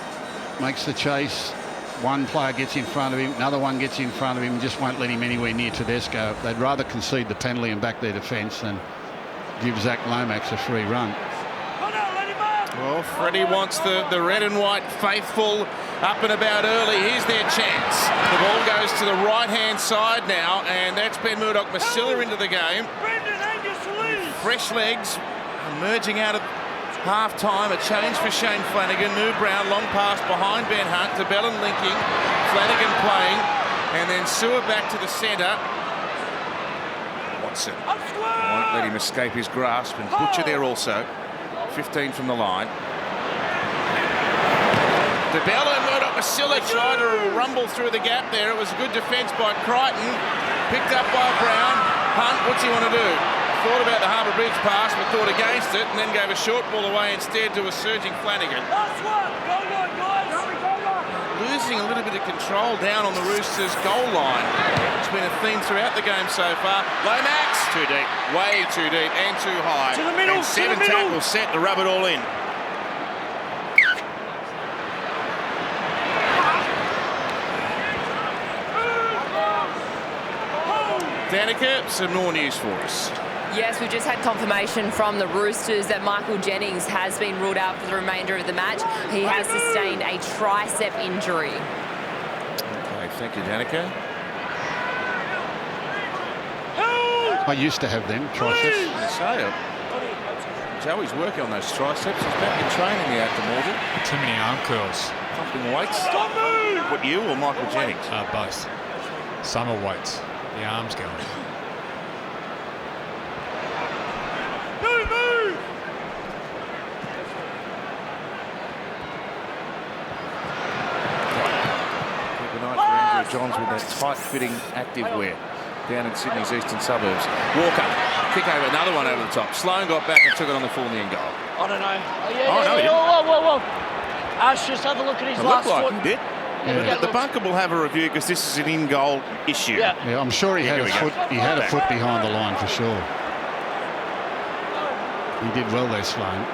makes the chase. One player gets in front of him, another one gets in front of him, and just won't let him anywhere near Tedesco. They'd rather concede the penalty and back their defence than give Zach Lomax a free run. Well, Freddie wants the red and white faithful up and about early. Here's their chance. The ball goes to the right-hand side now, and that's Ben Murdoch-Masila into the game. Fresh legs emerging out of half-time. A change for Shane Flanagan. New Brown, long pass behind Ben Hunt to Bellin linking. Flanagan playing, and then Sewer back to the centre. Watson won't let him escape his grasp, and Butcher there also. 15 from the line. DeBella and Murdoch-Masila tried to rumble through the gap there. It was a good defence by Crichton. Picked up by Brown. Hunt, what's he want to do? Thought about the Harbour Bridge pass, but thought against it, and then gave a short ball away instead to a surging Flanagan. Losing a little bit of control down on the Roosters' goal line. It's been a theme throughout the game so far. Lomax, too deep, way too deep and too high. To the middle, and 7 tackles set to rub it all in. Danica, some more news for us. Yes, we've just had confirmation from the Roosters that Michael Jennings has been ruled out for the remainder of the match. He has sustained a tricep injury. Okay, thank you, Danica. I used to have them, triceps. Joey's working on those triceps. He's back in training here at the Morgan. Too many arm curls. Pumping weights. What, you or Michael Jennings? Both. Summer weights. The arms going. Johns with that tight-fitting activewear down in Sydney's eastern suburbs. Walker, kick over, another one over the top. Sloan got back and took it on the full near goal. I don't know. Whoa. Ash, just have a look at his It last looked like foot. he did. Yeah. The bunker will have a review because this is an in-goal issue. Yeah, I'm sure he had a foot. He had a foot behind the line for sure. He did well there, Sloan.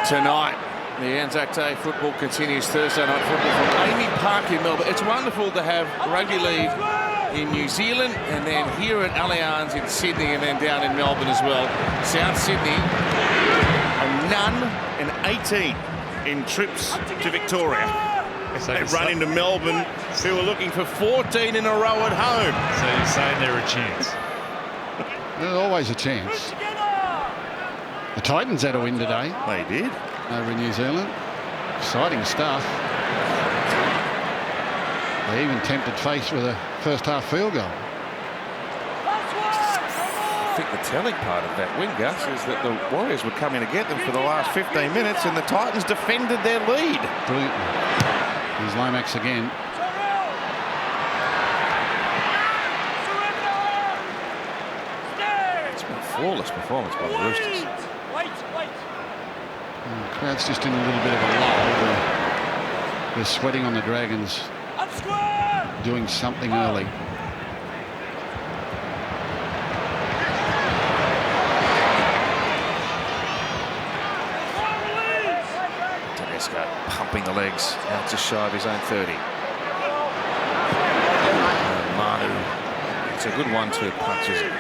Tonight, the Anzac Day football continues. Thursday night football from Amy Park in Melbourne. It's wonderful to have rugby league in New Zealand and then here at Allianz in Sydney and then down in Melbourne as well. South Sydney, a none and 18 in trips to Victoria. They run into Melbourne, who were looking for 14 in a row at home. So you're saying they're a chance? There's always a chance. The Titans had a win today. They did. Over in New Zealand. Exciting stuff. They even tempted fate with a first half field goal. I think the telling part of that win, Gus, is that the Warriors were coming to get them for the last 15 minutes and the Titans defended their lead. Brilliantly. Here's Lomax again. It's been a flawless performance by the Roosters. The crowd's just in a little bit of a lull. They're sweating on the Dragons. Doing something early. Tedesco pumping the legs out just shy of his own 30. Manu, it's a good 1-2 punch, isn't it?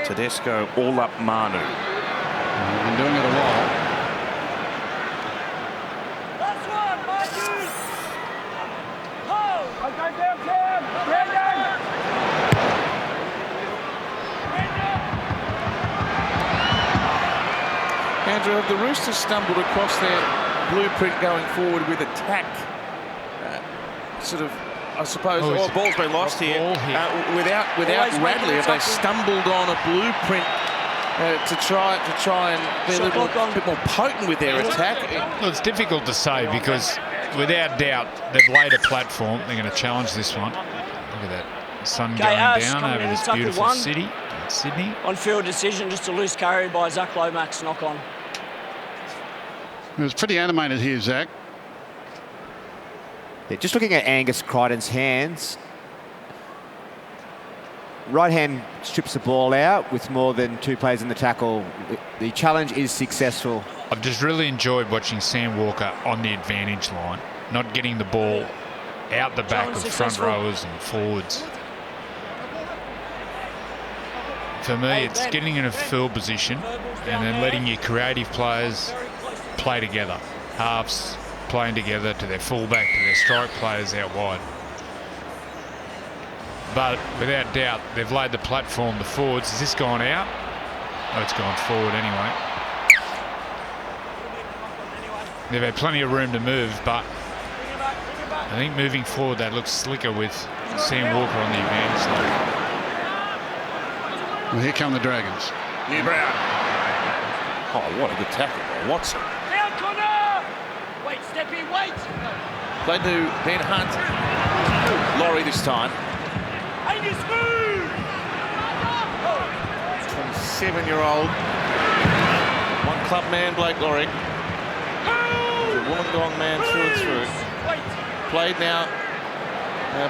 Tedesco all up Manu. They've been doing it a while. Andrew, have the Roosters stumbled across their blueprint going forward with attack? I suppose, ball's been lost here. Without Radley, have they stumbled on a blueprint to try and be a little bit more potent with their attack? Well, it's difficult to say because without doubt they've laid a platform. They're going to challenge this one. Look at that sun going down over this beautiful city, Sydney. On-field decision, just a loose carry by Zach Lomax, knock on. It was pretty animated here, Zach. Yeah, just looking at Angus Crichton's hands. Right hand strips the ball out with more than 2 players in the tackle. The challenge is successful. I've just really enjoyed watching Sam Walker on the advantage line, not getting the ball out the back of front rowers and forwards. For me, it's getting in a field position and then letting your creative players play together. Halves playing together to their fullback, to their strike players out wide. But without doubt, they've laid the platform, the forwards. Has this gone out? Oh, it's gone forward anyway. They've had plenty of room to move, but I think moving forward that looks slicker with Sam Walker on the advantage line. Well, here come the Dragons. New Brown. Oh, what a good tackle by Watson. Wait, step in, wait. Played to Ben Hunt. Laurie this time. 27-year-old. One club man, Blake Laurie. He's a Wollongong man through and through. Played now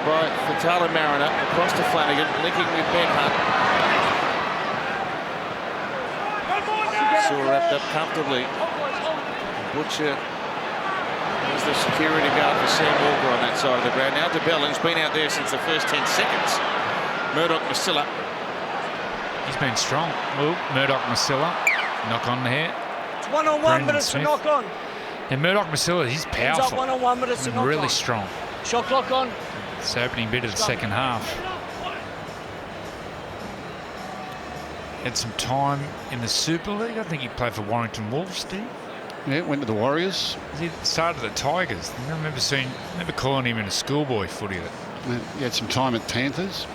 by Fatala Mariner across to Flanagan, linking with Ben Hunt. Saw wrapped up comfortably. Butcher is the security guard for Sam Walker on that side of the ground. Now to Bellin's been out there since the first 10 seconds. Murdoch-Masilla. He's been strong. Well, Murdoch-Masilla, knock on there. It's one-on-one, but it's a knock on. And Murdoch-Masilla, he's powerful. One-on-one, but it's a knock on. Really strong. Shot clock on. It's the opening bit of the second half. Had some time in the Super League. I think he played for Warrington Wolves, did he? Yeah, went to the Warriors. He started at the Tigers. I remember calling him in a schoolboy footy. He had some time at Panthers.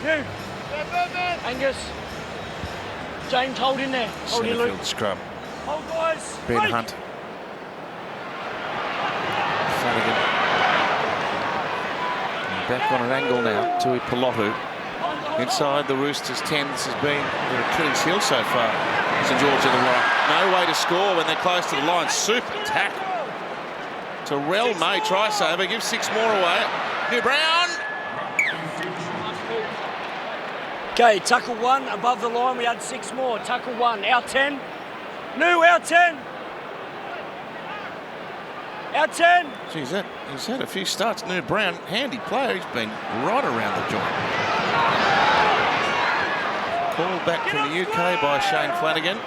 You. Angus. James, hold in there. Hold in, Luke. Centrefield scrum. Hold, guys. Ben Wait. Hunt. Flanagan. And back on an angle now to Pilotu. Inside the Roosters 10. This has been their Achilles heel so far. St George in the right. No way to score when they're close to the line. Super tackle. Terrell May try saver. Gives 6 more away. New Brown. Okay, tackle 1 above the line. We had 6 more. Tackle 1. Out 10. New out 10. Out 10. Geez, he's had a few starts. New Brown, handy player. He's been right around the joint. Call back from the UK by Shane Flanagan.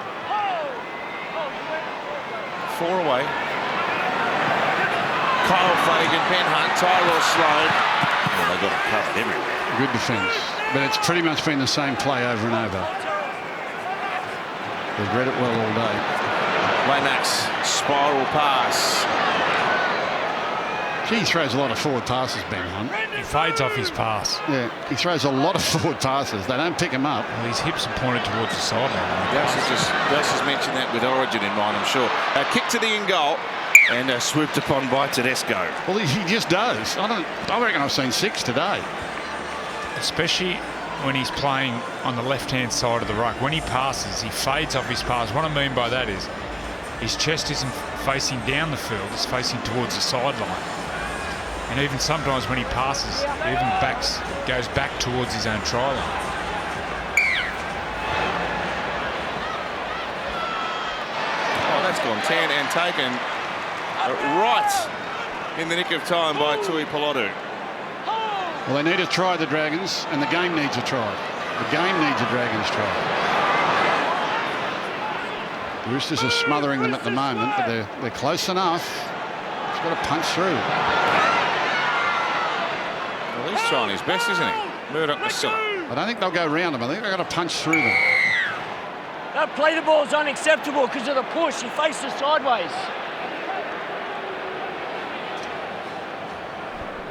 4 away. Kyle Flanagan, Ben Hunt, Tyrell Sloan. Well, they got it covered everywhere. Good defence. But it's pretty much been the same play over and over. They've read it well all day. Lomax, spiral pass. Gee, he throws a lot of forward passes, Ben Hunt. He fades off his pass. Yeah, he throws a lot of forward passes. They don't pick him up. Well, his hips are pointed towards the sideline. Gus has mentioned that with Origin in mind, I'm sure. A kick to the in goal and swooped upon by Tedesco. Well, he just does. I reckon I've seen 6 today. Especially when he's playing on the left-hand side of the ruck. When he passes, he fades off his pass. What I mean by that is his chest isn't facing down the field, it's facing towards the sideline. And even sometimes when he passes, he even goes back towards his own try line. Oh, that's gone 10 and taken right in the nick of time by Tui Pilotu. Well, they need to try the Dragons, and the game needs a try. The game needs a Dragons try. The Roosters are smothering them at the moment, but they're close enough. He's got to punch through. Well, he's trying his best, isn't he? Murdoch Masilla. I don't think they'll go round them. I think they've got to punch through them. That play the ball is unacceptable because of the push. He faces sideways.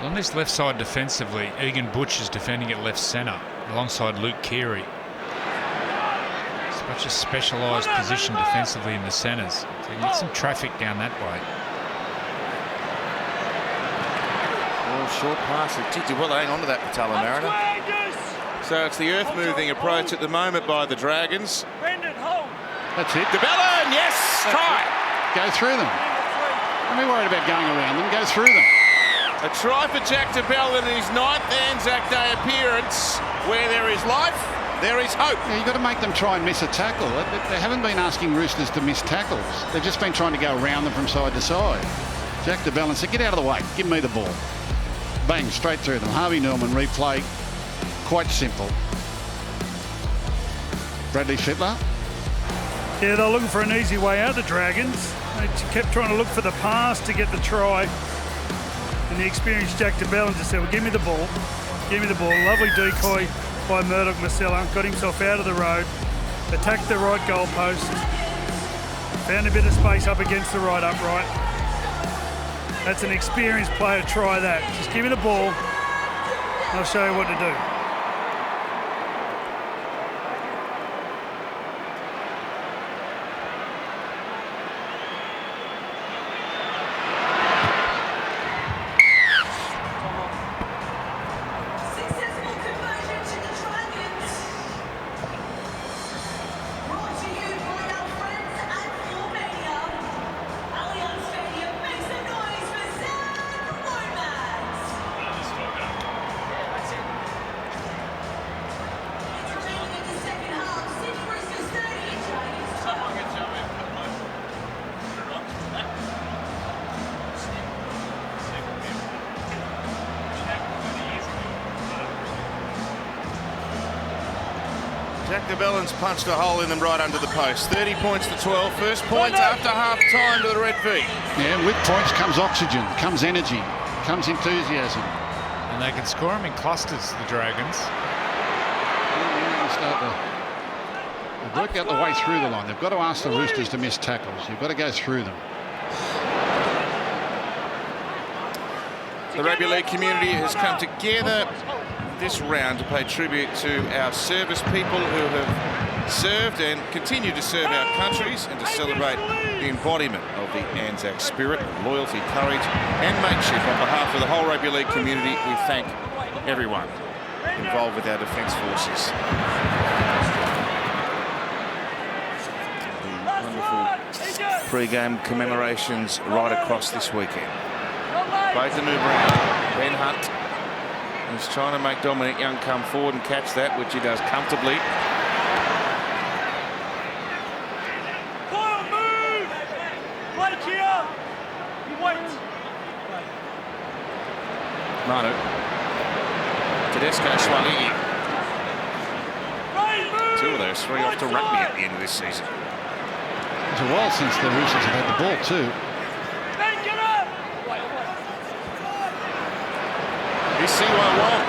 On this left side defensively, Egan Butch is defending at left centre alongside Luke Keary. Such a specialised position defensively in the centres. So you can get some traffic down that way. Oh, short pass. Gee, well, hang on to that, Patella Mariner. So it's the earth-moving approach at the moment by the Dragons. That's it. DeBellin, yes, try. Go through them. Don't be worried about going around them. Go through them. A try for Jack DeBellin in his 9th ANZAC Day appearance. Where there is life, there is hope. Yeah, you've got to make them try and miss a tackle. They haven't been asking Roosters to miss tackles. They've just been trying to go around them from side to side. Jack DeBellin said, get out of the way. Give me the ball. Bang, straight through them. Harvey Norman replay. Quite simple. Bradley Fittler. Yeah, they're looking for an easy way out, the Dragons. They kept trying to look for the pass to get the try. And the experienced Jack DeBellin just said, well, give me the ball. Give me the ball. Lovely decoy by Murdoch Masilla. Got himself out of the road. Attacked the right goal post. Found a bit of space up against the right upright. That's an experienced player. Try that. Just give me the ball. I'll show you what to do. Successful conversion to the Dragons. Brought to you by our friends at Formania. Allianz Stadium makes some noise for Zach Lomax. Intervening in the second half, Sydney Roosters 30 and Dragons 12. Jack DeBellin's punched a hole in them right under the post. 30 points to 12. First points after half-time to the Red V. Yeah, with points comes oxygen, comes energy, comes enthusiasm. And they can score them in clusters, the Dragons. They've worked out the way through the line. They've got to ask the Roosters to miss tackles. You've got to go through them. The Rugby League community has come together this round to pay tribute to our service people who have served and continue to serve our countries, and to celebrate the embodiment of the ANZAC spirit, loyalty, courage and mateship. On behalf of the whole Rugby League community, we thank everyone involved with our defence forces. The wonderful pre-game commemorations right across this weekend. Both the new Brown, Ben Hunt. He's trying to make Dominic Young come forward and catch that, which he does comfortably. Move! Play here! He waits. Manu. Tedesco Swaligi. To 2 of those 3 off to Rugby at the end of this season. It's a while since the Roosters have had the ball too. Here's Siwa Wong.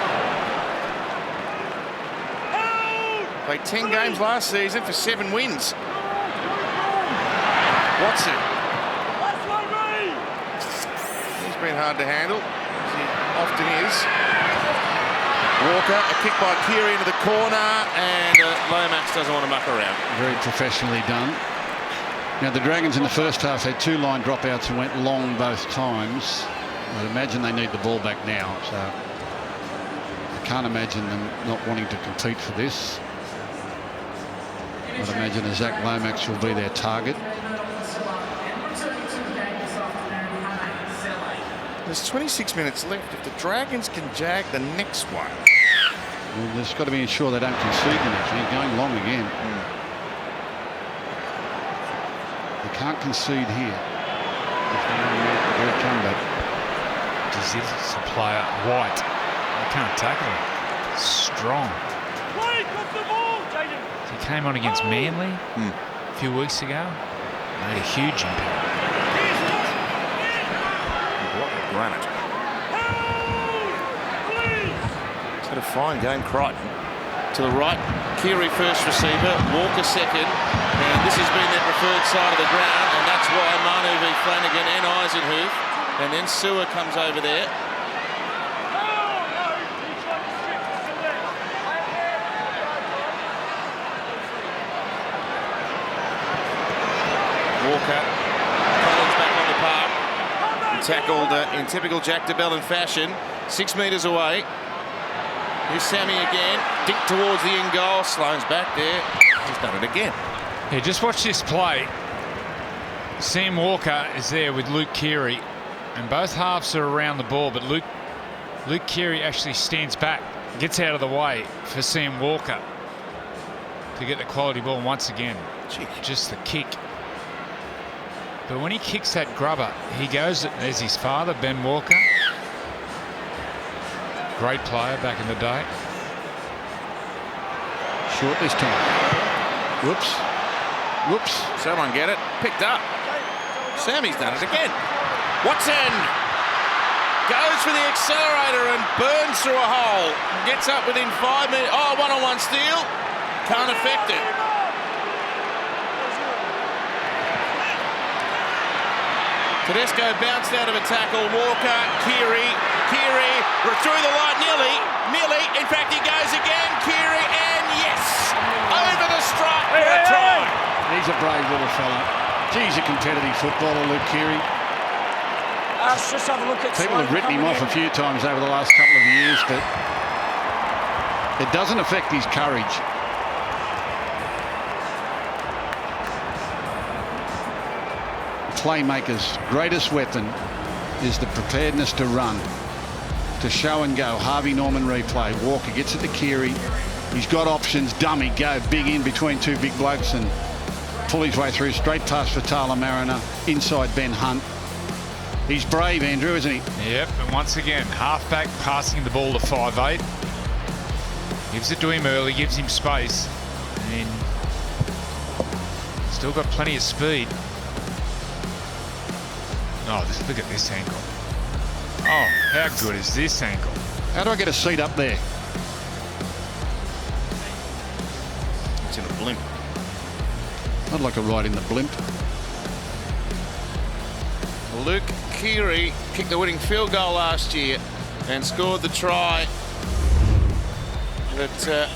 Played 10 games last season for 7 wins. Watson. He's been hard to handle, as he often is. Walker, a kick by Keary into the corner, and Lomax doesn't want to muck around. Very professionally done. Now, the Dragons in the first half had 2 line dropouts and went long both times. I'd imagine they need the ball back now, so I can't imagine them not wanting to compete for this. I'd imagine ANZAC Lomax will be their target. There's 26 minutes left. If the Dragons can jag the next one. Well, there's got to be sure they don't concede the next one. He's going long again. They can't concede here. If they want to make a good comeback. This player, White. They can't tackle him. Strong. He came on against Manly a few weeks ago. Made a huge impact. What a granite. It's had a fine game, Crichton. To the right, Keary first receiver, Walker second, and this has been their preferred side of the ground, and that's why Manu v Flanagan and Eisenhuth, and then Sewer comes over there. Walker, Collins back on the park, and tackled in typical Jack de Belin fashion, 6 metres away. Here's Sammy again, dink towards the in goal, Sloane's back there, he's done it again. Yeah, just watch this play. Sam Walker is there with Luke Keary, and both halves are around the ball, but Luke Keary actually stands back, gets out of the way for Sam Walker to get the quality ball once again. Just the kick. But when he kicks that grubber, he goes, there's his father, Ben Walker. Great player back in the day. Short this time. Whoops. Whoops. Someone get it. Picked up. Sammy's done it again. Watson goes for the accelerator and burns through a hole. Gets up within 5 minutes. Oh, one-on-one steal. Can't affect it. Tedesco bounced out of a tackle. Walker, Keary through the line, nearly. In fact, he goes again. Keary, and yes, over the stripe for a try. He's a brave little fella. He's a competitive footballer, Luke Keary. Let's just have a look at People have written him off a few times over the last couple of years, but it doesn't affect his courage. Playmaker's greatest weapon is the preparedness to run, to show and go. Harvey Norman replay. Walker gets it to Keary. He's got options. Dummy, go big in between 2 big blokes and pull his way through. Straight pass for Taylor Mariner. Inside Ben Hunt. He's brave, Andrew, isn't he? Yep, and once again, halfback passing the ball to 5'8". Gives it to him early, gives him space, and still got plenty of speed. Oh, look at this ankle. Oh, how good is this ankle? How do I get a seat up there? It's in a blimp. I'd like a ride in the blimp. Luke Keary kicked the winning field goal last year and scored the try that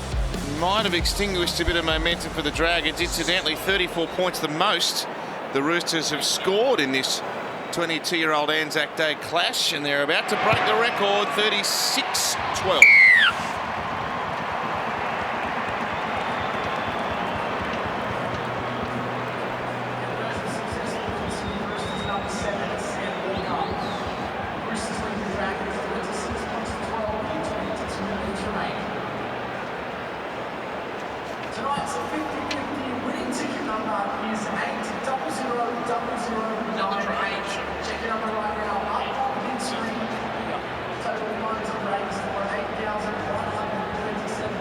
might have extinguished a bit of momentum for the Dragons. Incidentally, 34 points, the most the Roosters have scored in this 22-year-old ANZAC Day clash, and they're about to break the record, 36-12. Tonight's 50-50 winning ticket number is 80009. Check it number right now. Up on the big screen. Total funds raised for $8,127.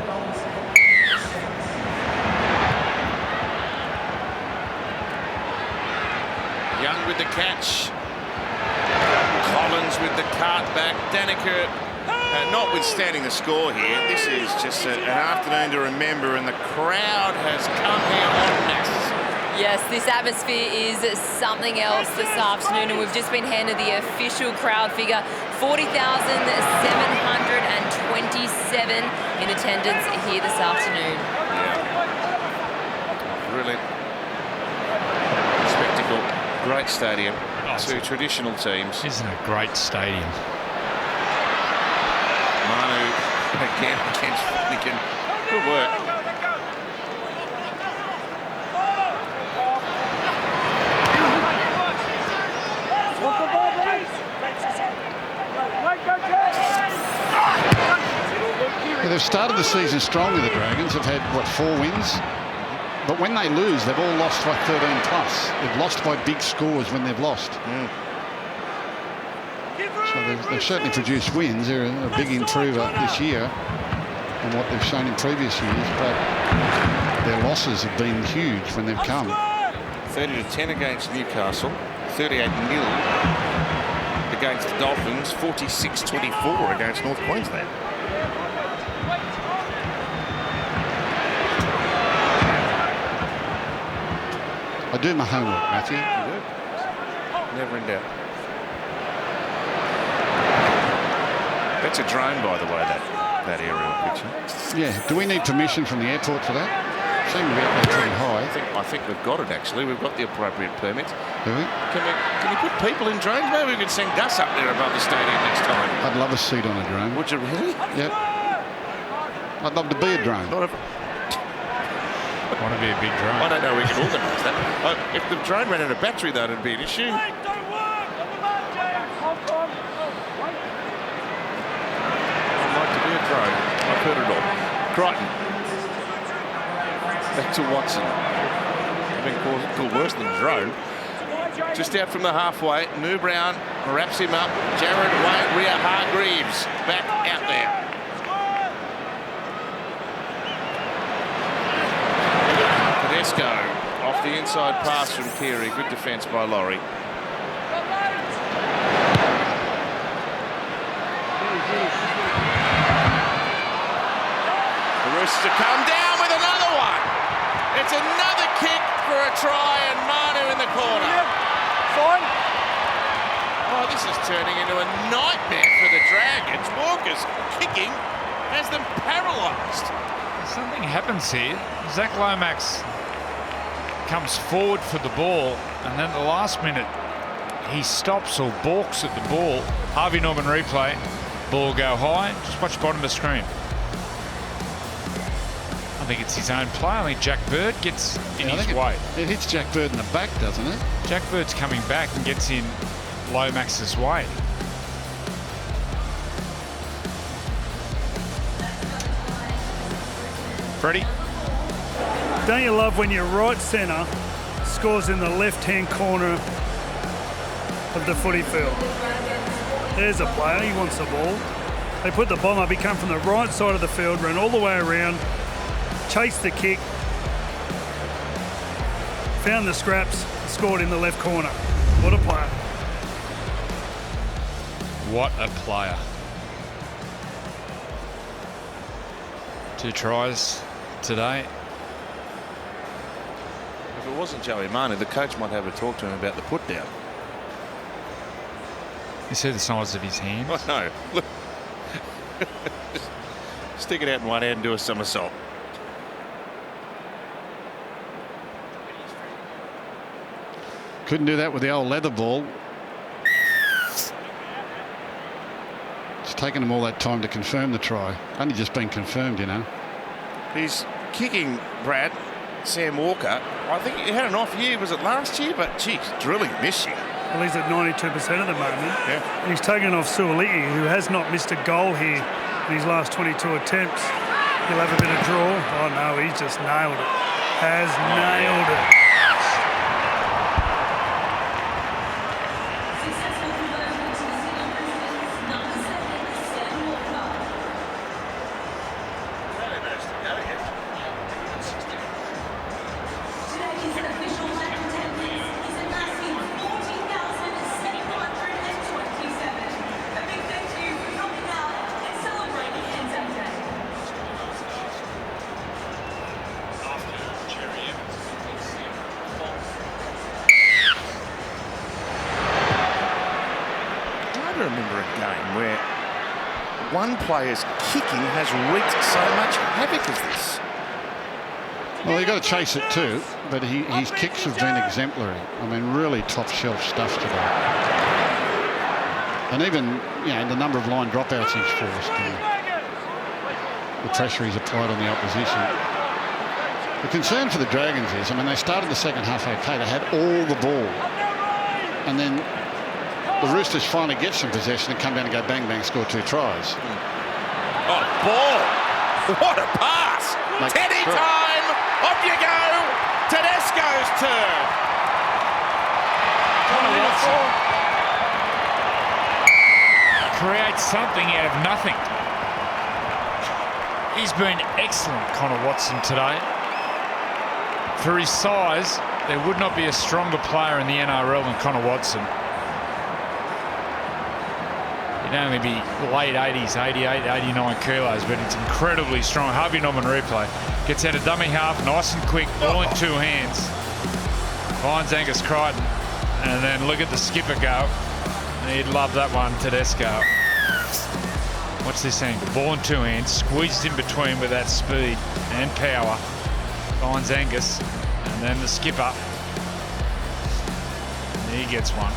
with the catch. Collins with the cart back. Danica, notwithstanding the score here, this is just an afternoon to remember, and the crowd has come here en masse. Yes, this atmosphere is something else this afternoon, and we've just been handed the official crowd figure, 40,727 in attendance here this afternoon. Yeah. Brilliant spectacle. Great stadium. Two traditional teams. Isn't it a great stadium? Manu again against Flanagan. Good work. Yeah, they've started the season strongly, the Dragons. Have had, what, 4 wins? But when they lose, they've all lost by 13 plus. They've lost by big scores when they've lost. So they've certainly produced wins. They're a big improver this year on what they've shown in previous years, but their losses have been huge when they've come. 30-10 against Newcastle, 38-0 against the Dolphins, 46-24 against North Queensland. I do my homework, Matthew. You do. Never in doubt. That's a drone, by the way, that aerial picture. Yeah. Do we need permission from the airport for that? Seem to be up there pretty high. I think we've got it, actually. We've got the appropriate permits. Do we? Can you put people in drones? Maybe we could send Gus up there above the stadium next time. I'd love a seat on a drone. Would you really? Yep. I'd love to be a drone. Not a... Want to be a big drone? I don't know we can organise that. If the drone ran out of battery, though, it'd be an issue. I'd like to be a drone. I've heard it all. Crichton. Back to Watson. I've been called worse than drone. Just out from the halfway. New Brown wraps him up. Jared Wayne, Rhea Hargreaves back out there. Tedesco off the inside pass from Keary. Good defence by Laurie. The Roosters have come down with another one. It's another kick for a try, and Manu in the corner. Fine. Oh, this is turning into a nightmare for the Dragons. Walker's kicking has them paralysed. Something happens here. Zach Lomax comes forward for the ball, and then at the last minute he stops or balks at the ball. Harvey Norman replay. Ball go high. Just watch bottom of the screen. I think it's his own play. I think Jack Bird gets in his way. It hits Jack Bird in the back, doesn't it? Jack Bird's coming back and gets in Lomax's way. Freddie? Don't you love when your right centre scores in the left-hand corner of the footy field? There's a player, he wants the ball. They put the bomb up, he come from the right side of the field, ran all the way around, chased the kick, found the scraps, scored in the left corner. What a player. What a player. 2 tries today. If it wasn't Joey Manu, the coach might have a talk to him about the put down. You see the size of his hands? I know. Look. Stick it out in one hand and do a somersault. Couldn't do that with the old leather ball. It's taken them all that time to confirm the try. Only just been confirmed, you know. He's kicking, Brad, Sam Walker. I think he had an off year, was it last year? But, geez, drilling this year. Well, he's at 92% at the moment. Yeah. He's taken off Suoliti, who has not missed a goal here in his last 22 attempts. He'll have a bit of draw. Oh, no, he's just nailed it. Has nailed it. Successful conversion to the Sydney Roosters, number 7, Sam Walker. Today is an official lap attendance. He's amassing 40,000. one player's kicking has wreaked so much havoc as this. Well, you've got to chase it too, but his kicks have been exemplary. I mean, really top-shelf stuff today. And even, the number of line dropouts he's forced and the pressure he's applied on the opposition. The concern for the Dragons is, they started the second half okay. They had all the ball. And then the Roosters finally get some possession and come down and go bang, bang, score 2 tries. Oh, ball! What a pass! Teddy time! Off you go! Tedesco's turn! Creates something out of nothing. He's been excellent, Connor Watson, today. For his size, there would not be a stronger player in the NRL than Connor Watson. He'd only be late 80s, 88, 89 kilos, but it's incredibly strong. Harvey Norman replay. Gets out a dummy half, nice and quick, ball in 2 hands. Finds Angus Crichton, and then look at the skipper go. He'd love that one, Tedesco. What's this angle? Ball in 2 hands, squeezed in between with that speed and power. Finds Angus, and then the skipper. And he gets one.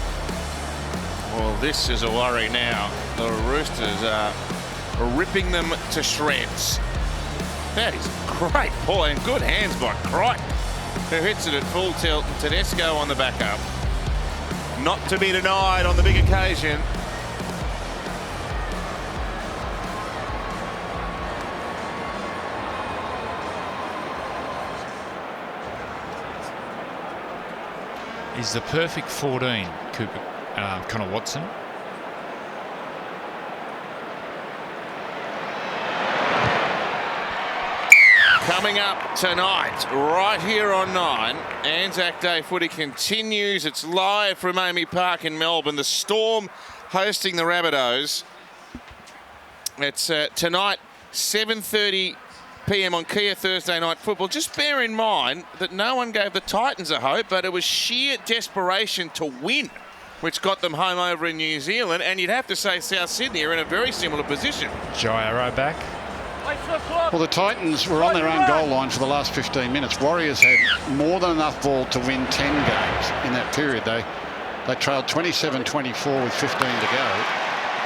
Well, this is a worry now. The Roosters are ripping them to shreds. That is great ball and good hands by Crichton, who hits it at full tilt. Tedesco on the back up. Not to be denied on the big occasion. He's the perfect 14, Connor Watson. Coming up tonight, right here on 9, ANZAC Day footy continues. It's live from Amy Park in Melbourne. The Storm hosting the Rabbitohs. It's tonight, 7:30 p.m. on Kia Thursday Night Football. Just bear in mind that no one gave the Titans a hope, but it was sheer desperation to win which got them home over in New Zealand. And you'd have to say South Sydney are in a very similar position. Gyro back. Well, the Titans were on their own goal line for the last 15 minutes. Warriors had more than enough ball to win 10 games in that period. They trailed 27-24 with 15 to go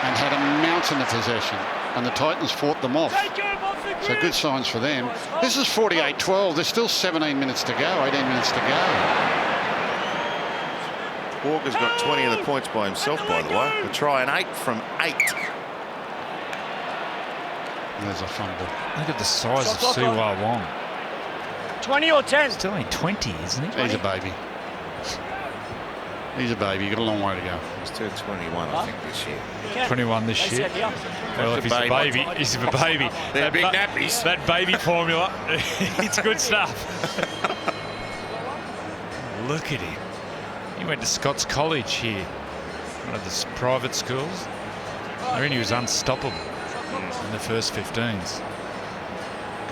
and had a mountain of possession. And the Titans fought them off. So good signs for them. This is 48-12. There's still 17 minutes to go, 18 minutes to go. Walker's got 20 of the points by himself, by the way. A try and 8 from 8. There's a fumble. Look at the size of Siwa Wong. 20 or 10? Still only 20, isn't he? He's a baby. He's a baby. You've got a long way to go. He's turned 21, I think, this year. 21 this year. Well, if he's a baby, he's a baby. They're big nappies. That baby formula, it's good stuff. Look at him. He went to Scott's College here, one of the private schools. I reckon he was unstoppable in the first 15s.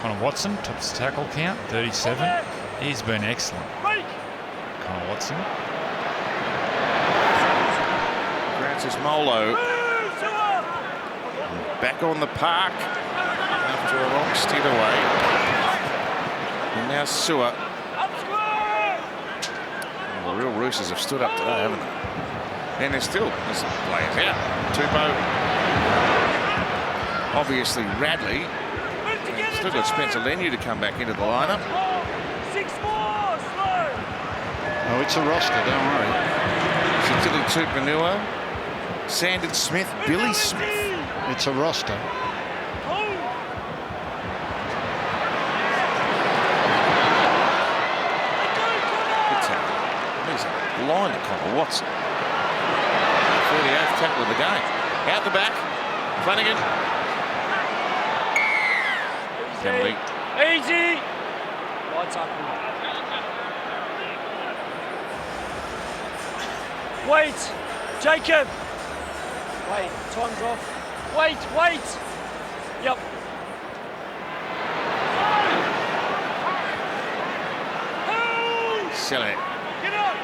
Connor Watson tops the tackle count, 37. He's been excellent. Connor Watson. Francis Molo back on the park after a long stint away. And now Sewer. Well, the real Roosters have stood up today, haven't they? And there's still players out. Tupou. Obviously Radley. Still got Spencer Leniu to come back into the lineup. Oh, it's a roster, don't worry. Sitili Tupanua, Sandon Smith, Billy Smith. It's a roster. Good tackle. He's a blind to Connor Watson. 38th tackle of the game. Out the back, Flanagan. Penalty. Easy. Lights up. Wait, Jacob. Wait, time's off. Wait. Yep. Silly. Get up.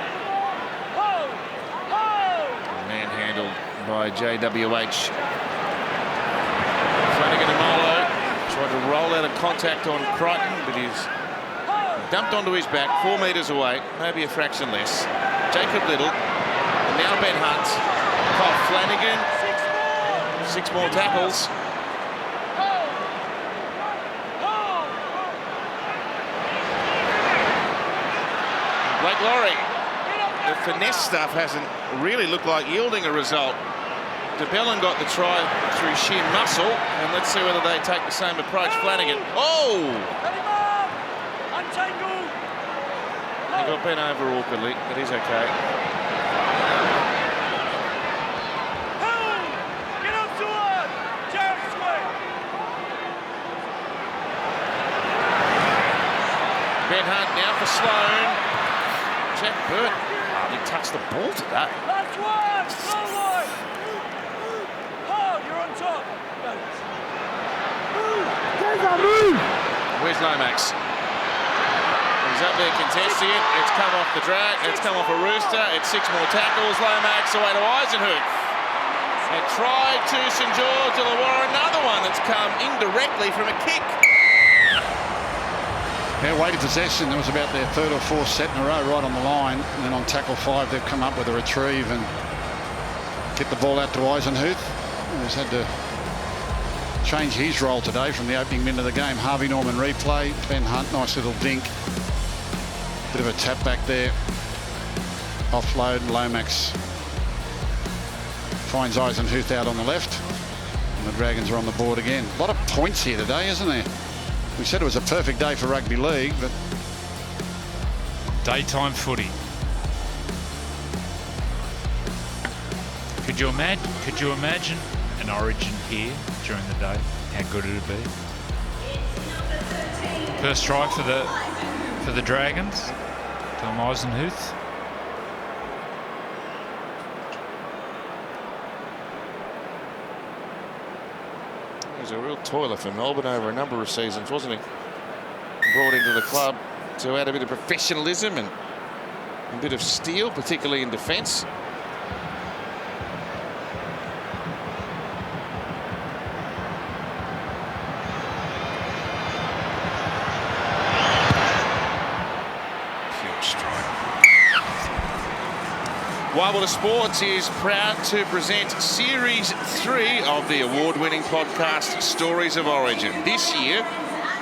Manhandled by JWH. Flanagan and Molo tried to roll out of contact on Crichton, but he's dumped onto his back, 4 metres away, maybe a fraction less. Jacob Little, and now Ben Hunt, Kyle Flanagan, 6 more tackles. Blake Laurie, the finesse stuff hasn't really looked like yielding a result. DeBellin got the try through sheer muscle, and let's see whether they take the same approach. Flanagan, oh! He got bent over awkwardly, but he's okay. Ben Hunt now for Sloane. Jack Burt hardly touched the ball today. Last one! Slow line! Oh, you're on top. Move! Where's Lomax? He's up there contesting it. It's come off the drag. It's come off a Rooster. It's 6 more tackles. Lomax away to Eisenhuth. And try to St George Illawarra. Another one that's come indirectly from a kick. Their weighted possession, that was about their 3rd or 4th set in a row right on the line. And then on tackle 5, they've come up with a retrieve and get the ball out to Eisenhuth. He's had to change his role today from the opening minute of the game. Harvey Norman replay. Ben Hunt, nice little dink. Bit of a tap back there. Offload. Lomax finds Eisenhuth out on the left. And the Dragons are on the board again. A lot of points here today, isn't there? We said it was a perfect day for rugby league, but Daytime footy. Could you imagine an Origin here during the day? How good it'd be. First strike for the Dragons. Tom Eisenhuth. He was a real toiler for Melbourne over a number of seasons, wasn't he? Brought into the club to add a bit of professionalism and a bit of steel, particularly in defence. Wild Sports is proud to present Series 3 of the award-winning podcast Stories of Origin. This year,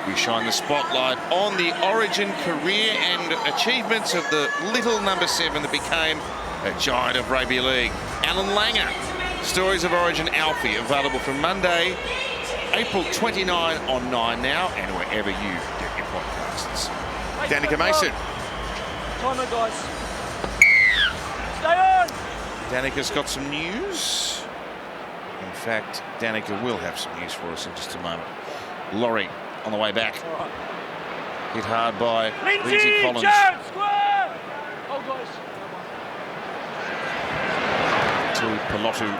we shine the spotlight on the Origin career and achievements of the little number 7 that became a giant of rugby league, Alan Langer. Stories of Origin Alfie, available from Monday, April 29 on 9 Now and wherever you get your podcasts. Danica Mason. Timer, guys. Stay on! Danica's got some news. In fact, Danica will have some news for us in just a moment. Laurie on the way back. Right. Hit hard by Lindsay Collins. Jones, square! Oh, guys. To Pelotu.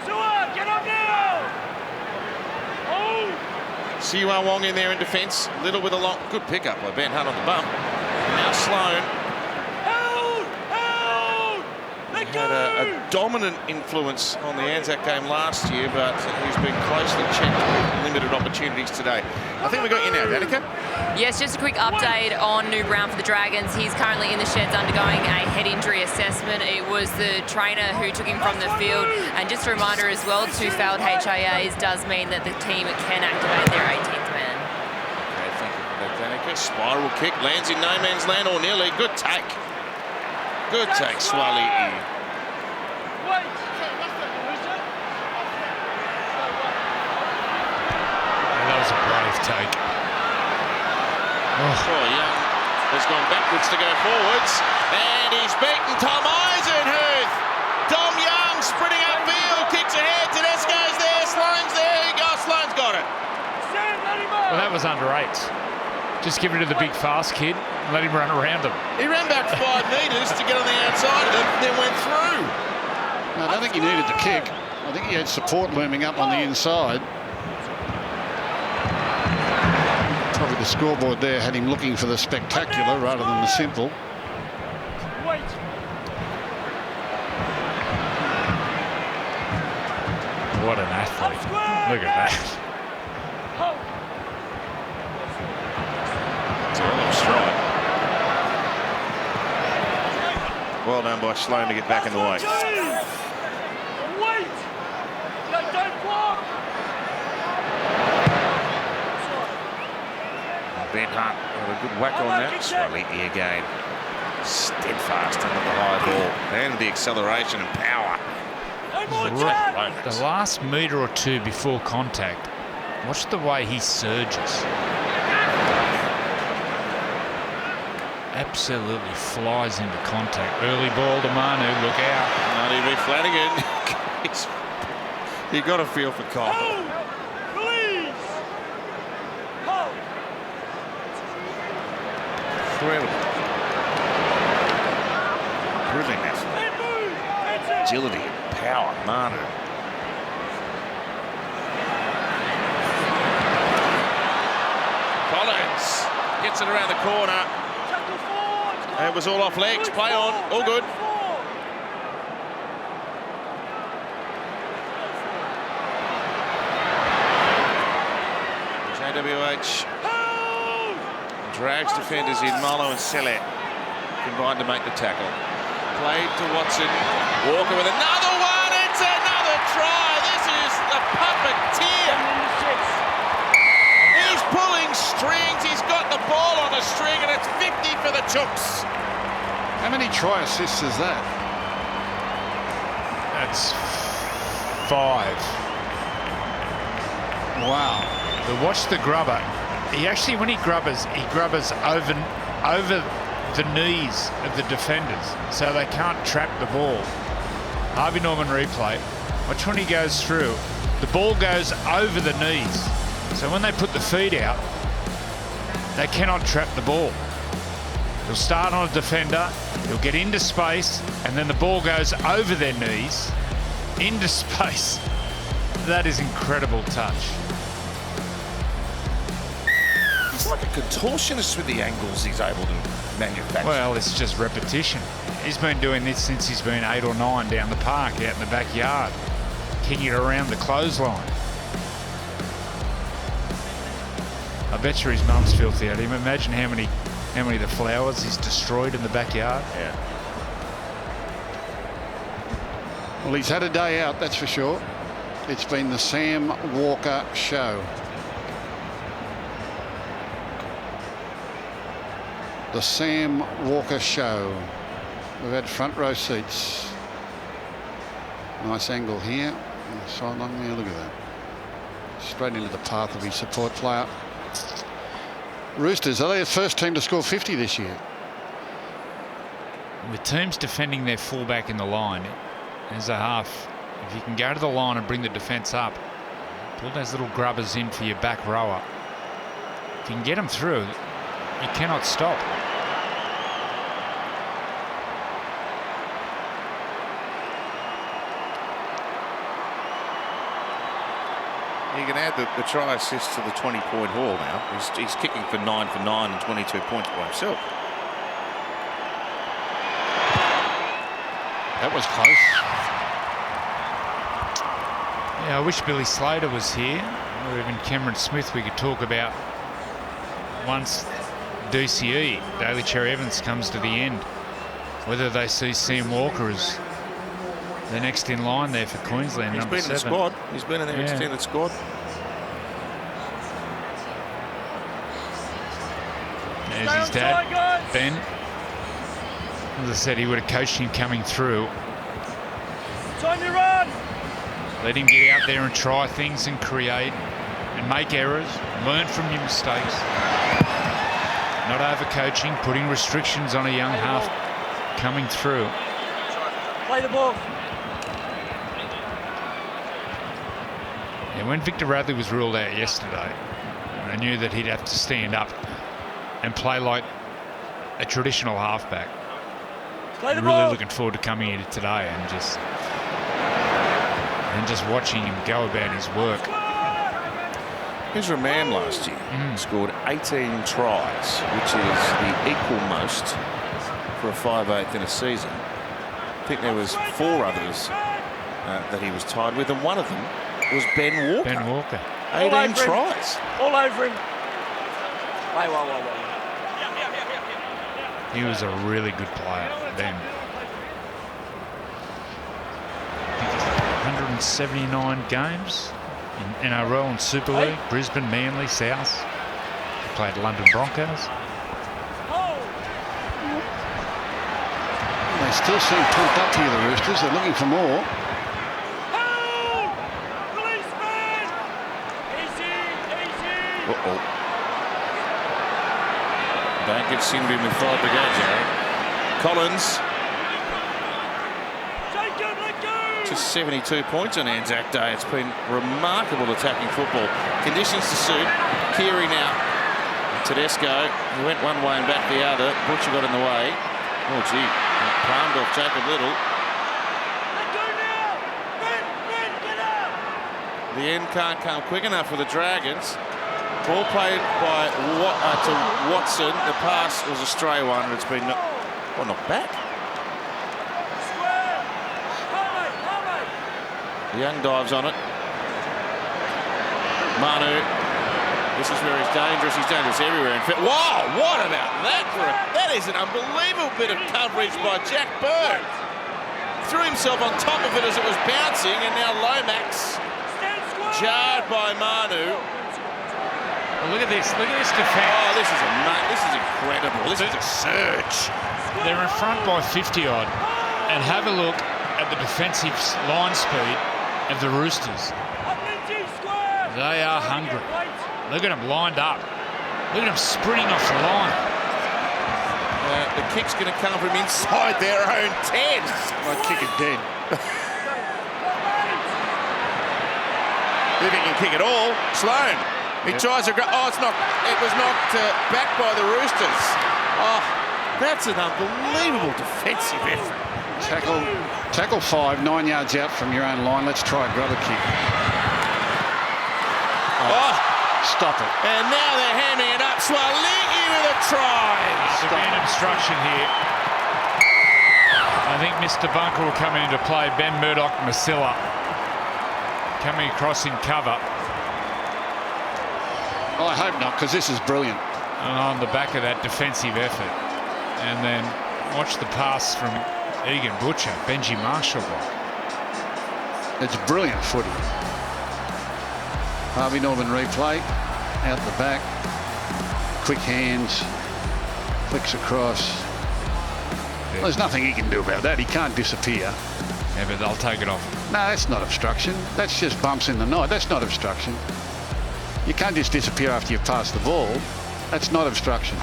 Sua, get up now! Oh! Siwa Wong in there in defence. Little with a long. Good pickup by Ben Hunt on the bump. Now Sloane. He had a dominant influence on the ANZAC game last year, but he's been closely checked with limited opportunities today. I think we got you now, Danica. Yes, just a quick update on New Brown for the Dragons. He's currently in the sheds undergoing a head injury assessment. It was the trainer who took him from the field. And just a reminder as well, 2 failed HIAs does mean that the team can activate their 18th man. Okay, thank you for that, Danica. Spiral kick, lands in no man's land or nearly. Good take. Good take, Swali. That was a brave take. Oh, Young has gone backwards to go forwards, and he's beaten Tom Eisenhuth. Dom Young sprinting upfield, kicks ahead. Tedesco's there, Sloane's there. Sloane's got it. Well, that was under 8s. Just give it to the big fast kid and let him run around him. He ran back 5 metres to get on the outside of him, then went through. no, I don't think he needed the kick. I think he had support looming up on the inside. Probably the scoreboard there had him looking for the spectacular rather than the simple. What an athlete. Look at that. It's a long strike. Well done by Sloan to get back in the way. Ben Hunt with a good whack on that. Swaliti again. Steadfast under the high ball. And the acceleration and power. The last metre or two before contact, watch the way he surges. Absolutely flies into contact. Early ball to Manu, look out. Now Flanagan. You got a feel for Kyle. Brilliant effort. Agility and power, Manu. Collins gets it around the corner. It was all off legs. Play on. All good. JWH drags defenders in. Marlowe and Sellet combined to make the tackle. Played to Watson. Walker with another one. It's another try. This is the puppeteer. He's pulling strings. He's got the ball on a string, and it's 50 for the Chooks. How many try assists is that? That's 5. Wow. But watch the grubber. He actually, when he grubbers over the knees of the defenders, so they can't trap the ball. Harvey Norman replay. Watch when he goes through. The ball goes over the knees. So when they put the feet out, they cannot trap the ball. He'll start on a defender, he'll get into space, and then the ball goes over their knees, into space. That is incredible touch. He's like a contortionist with the angles he's able to manufacture. Well, it's just repetition. He's been doing this since he's been 8 or 9 down the park, out in the backyard, kicking it around the clothesline. I bet you his mum's filthy at him. Imagine how many of the flowers he's destroyed in the backyard. Yeah. Well, he's had a day out, that's for sure. It's been the Sam Walker show. The Sam Walker show. We've had front row seats. Nice angle here. Sideline there, look at that. Straight into the path of his support player. Roosters, are they the first team to score 50 this year? With teams defending their fullback in the line, as a half, if you can go to the line and bring the defence up, pull those little grubbers in for your back rower. If you can get them through, you cannot stop. You can add the try assist to the 20-point haul now. He's kicking for 9 for 9 and 22 points by himself. That was close. Yeah, I wish Billy Slater was here, or even Cameron Smith. We could talk about once DCE, Daly Cherry Evans, comes to the end, whether they see Sam Walker as the next in line there for Queensland. He's been in the squad. He's been in their extended squad. There's his dad, Ben. As I said, he would have coached him coming through. Time to run. Let him get out there and try things and create and make errors. Learn from your mistakes. Not over-coaching, putting restrictions on a young half coming through. Play the ball. And when Victor Radley was ruled out yesterday, I knew that he'd have to stand up and play like a traditional halfback. Play the Really ball. looking forward to coming in today and just watching him go about his work. Here's Ramam last year. Scored 18 tries, which is the equal most for a 5/8 in a season. I think there was 4 others that he was tied with, and one of them was Ben Walker. Ben Walker. 18 tries. All over him. Wait. He was a really good player, Ben. 179 games in NRL and Super League. Brisbane, Manly, South. He played London Broncos. They still seem pumped up here, the Roosters. They're looking for more. Uh-oh. Bankett seemed to be with 5 brigades, Collins. Just 72 points on ANZAC Day. It's been remarkable attacking football. Conditions to suit. Keary now. Tedesco. He went one way and back the other. Butcher got in the way. Oh, gee. Palmed off Jacob Little. The end can't come quick enough for the Dragons. Ball played by to Watson. The pass was a stray one. It's been knocked back. Young dives on it. Manu. This is where he's dangerous. He's dangerous everywhere. Wow, what about that? That is an unbelievable bit of coverage by Jack Bird. Threw himself on top of it as it was bouncing, and now Lomax jarred by Manu. Well, look at this defence. Oh, this is incredible. This is a surge. They're in front by 50-odd, and have a look at the defensive line speed of the Roosters. They are hungry. Look at them lined up. Look at them sprinting off the line. The kick's going to come from inside their own 10. Might kick it dead. If he can kick it all, Sloan. He tries to go. Oh, it's not. It was knocked back by the Roosters. Oh, that's an unbelievable defensive effort. Tackle 5, 9 yards out from your own line. Let's try a grubber kick. Oh. Stop it. And now they're hamming it up. Swaliki with a try. There'll be an obstruction here. I think Mr. Bunker will come into play. Ben Murdoch-Masila coming across in cover. I hope not, because this is brilliant. And on the back of that defensive effort. And then watch the pass from Egan Butcher, Benji Marshall. It's brilliant footy. Harvey Norman replay, out the back, quick hands, flicks across. Well, there's nothing he can do about that. He can't disappear. Yeah, but they'll take it off. No, that's not obstruction. That's just bumps in the night. That's not obstruction. You can't just disappear after you've passed the ball. That's not obstruction.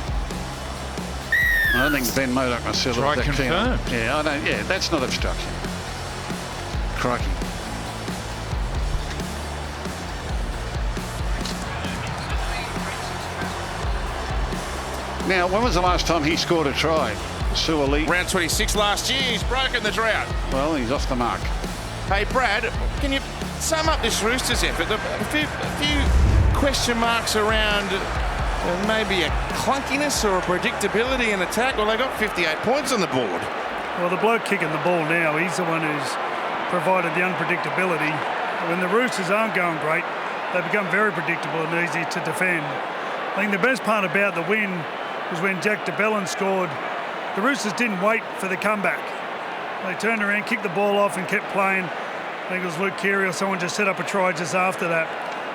I don't think Ben Murdoch-Masila. Try confirmed. Yeah, I don't. Yeah, that's not obstruction. Crikey. Now, when was the last time he scored a try? Suoli. Round 26 last year. He's broken the drought. Well, he's off the mark. Hey, Brad, can you sum up this Roosters effort? A few question marks around maybe a clunkiness or a predictability in attack. Well, they got 58 points on the board. Well, the bloke kicking the ball now, he's the one who's provided the unpredictability. When the Roosters aren't going great, they become very predictable and easy to defend. I think the best part about the win was when Jack DeBellin scored. The Roosters didn't wait for the comeback. They turned around, kicked the ball off and kept playing. I think it was Luke Keary or someone just set up a try just after that.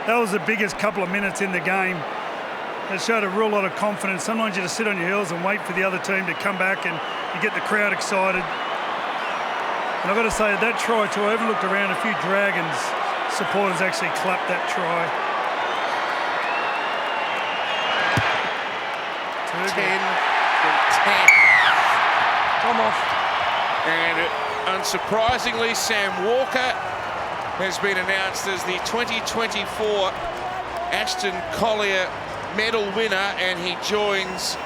That was the biggest couple of minutes in the game. It showed a real lot of confidence. Sometimes you just sit on your heels and wait for the other team to come back and you get the crowd excited. And I've got to say, that try too, I even looked around, a few Dragons supporters actually clapped that try. 10 from 10. Come off. And unsurprisingly, Sam Walker has been announced as the 2024 Ashton Collier medal winner, and he joins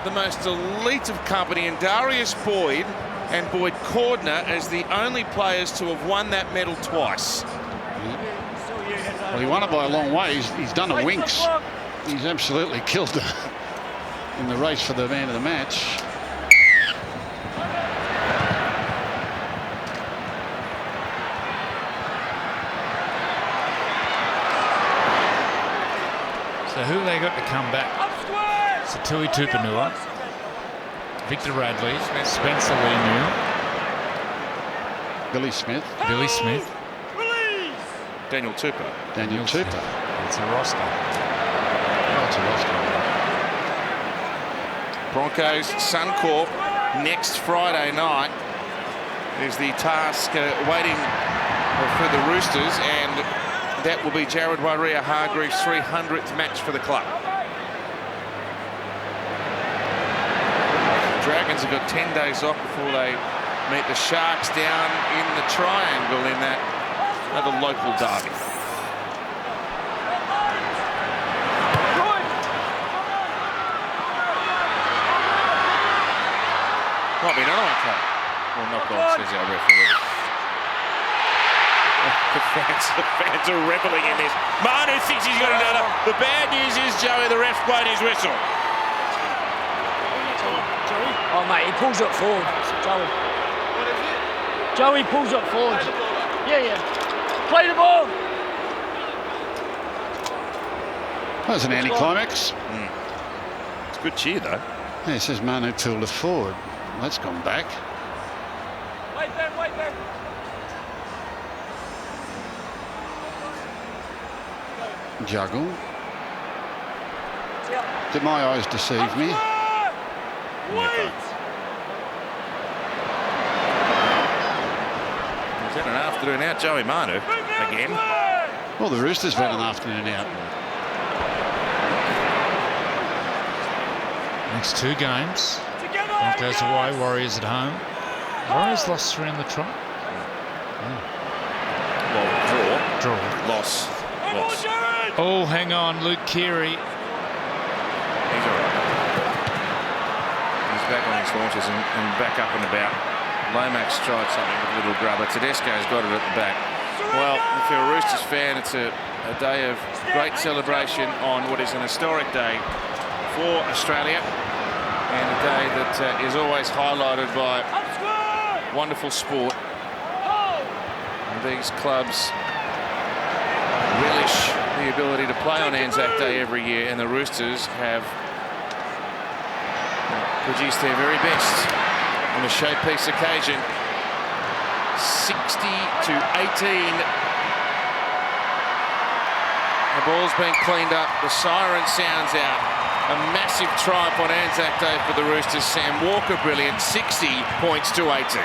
the most elite of company in Darius Boyd and Boyd Cordner as the only players to have won that medal twice. Well, he won it by a long way. He's done a Winks. He's absolutely killed it in the race for the man of the match. to come back. So Tui Tupanua, Victor Radley, Spencer Lemu, Billy Smith. Billy Smith, Daniel Tupper. Daniel Tupper. It's a roster. Oh, it's a roster. Broncos Suncorp next Friday night is the task waiting for the Roosters, and that will be Jared Waerea-Hargreaves' 300th match for the club. Dragons have got 10 days off before they meet the Sharks down in the Triangle in that another local derby. Might be another one, Clay. Well, knock on, says our referee. The fans are reveling in this. Manu thinks he's got another. The bad news is, Joey, the ref's blown his whistle. Oh, mate, he pulls it forward. Joey. Joey pulls it forward. Yeah. Play the ball. That was an anticlimax. It's a good cheer, though. Yeah, it says Manu pulled it forward. That's gone back. Wait there. Juggle. Did my eyes deceive me? Is that an afternoon out, Joey Manu, again? Well, the Roosters had an afternoon out. Next 2 games. Broncos away, Warriors at home. Warriors lost 3 in the try. Well, draw. Loss. Oh, hang on, Luke Keary. He's all right. He's back on his haunches and back up and about. Lomax tried something with a little grubber. Tedesco's got it at the back. Well, if you're a Roosters fan, it's a day of great celebration on what is an historic day for Australia, and a day that is always highlighted by wonderful sport. And these clubs relish the ability to play on ANZAC Day every year, and the Roosters have produced their very best on a showpiece occasion. 60-18. The ball's been cleaned up. The siren sounds out. A massive triumph on ANZAC Day for the Roosters. Sam Walker brilliant. 60 points to 18.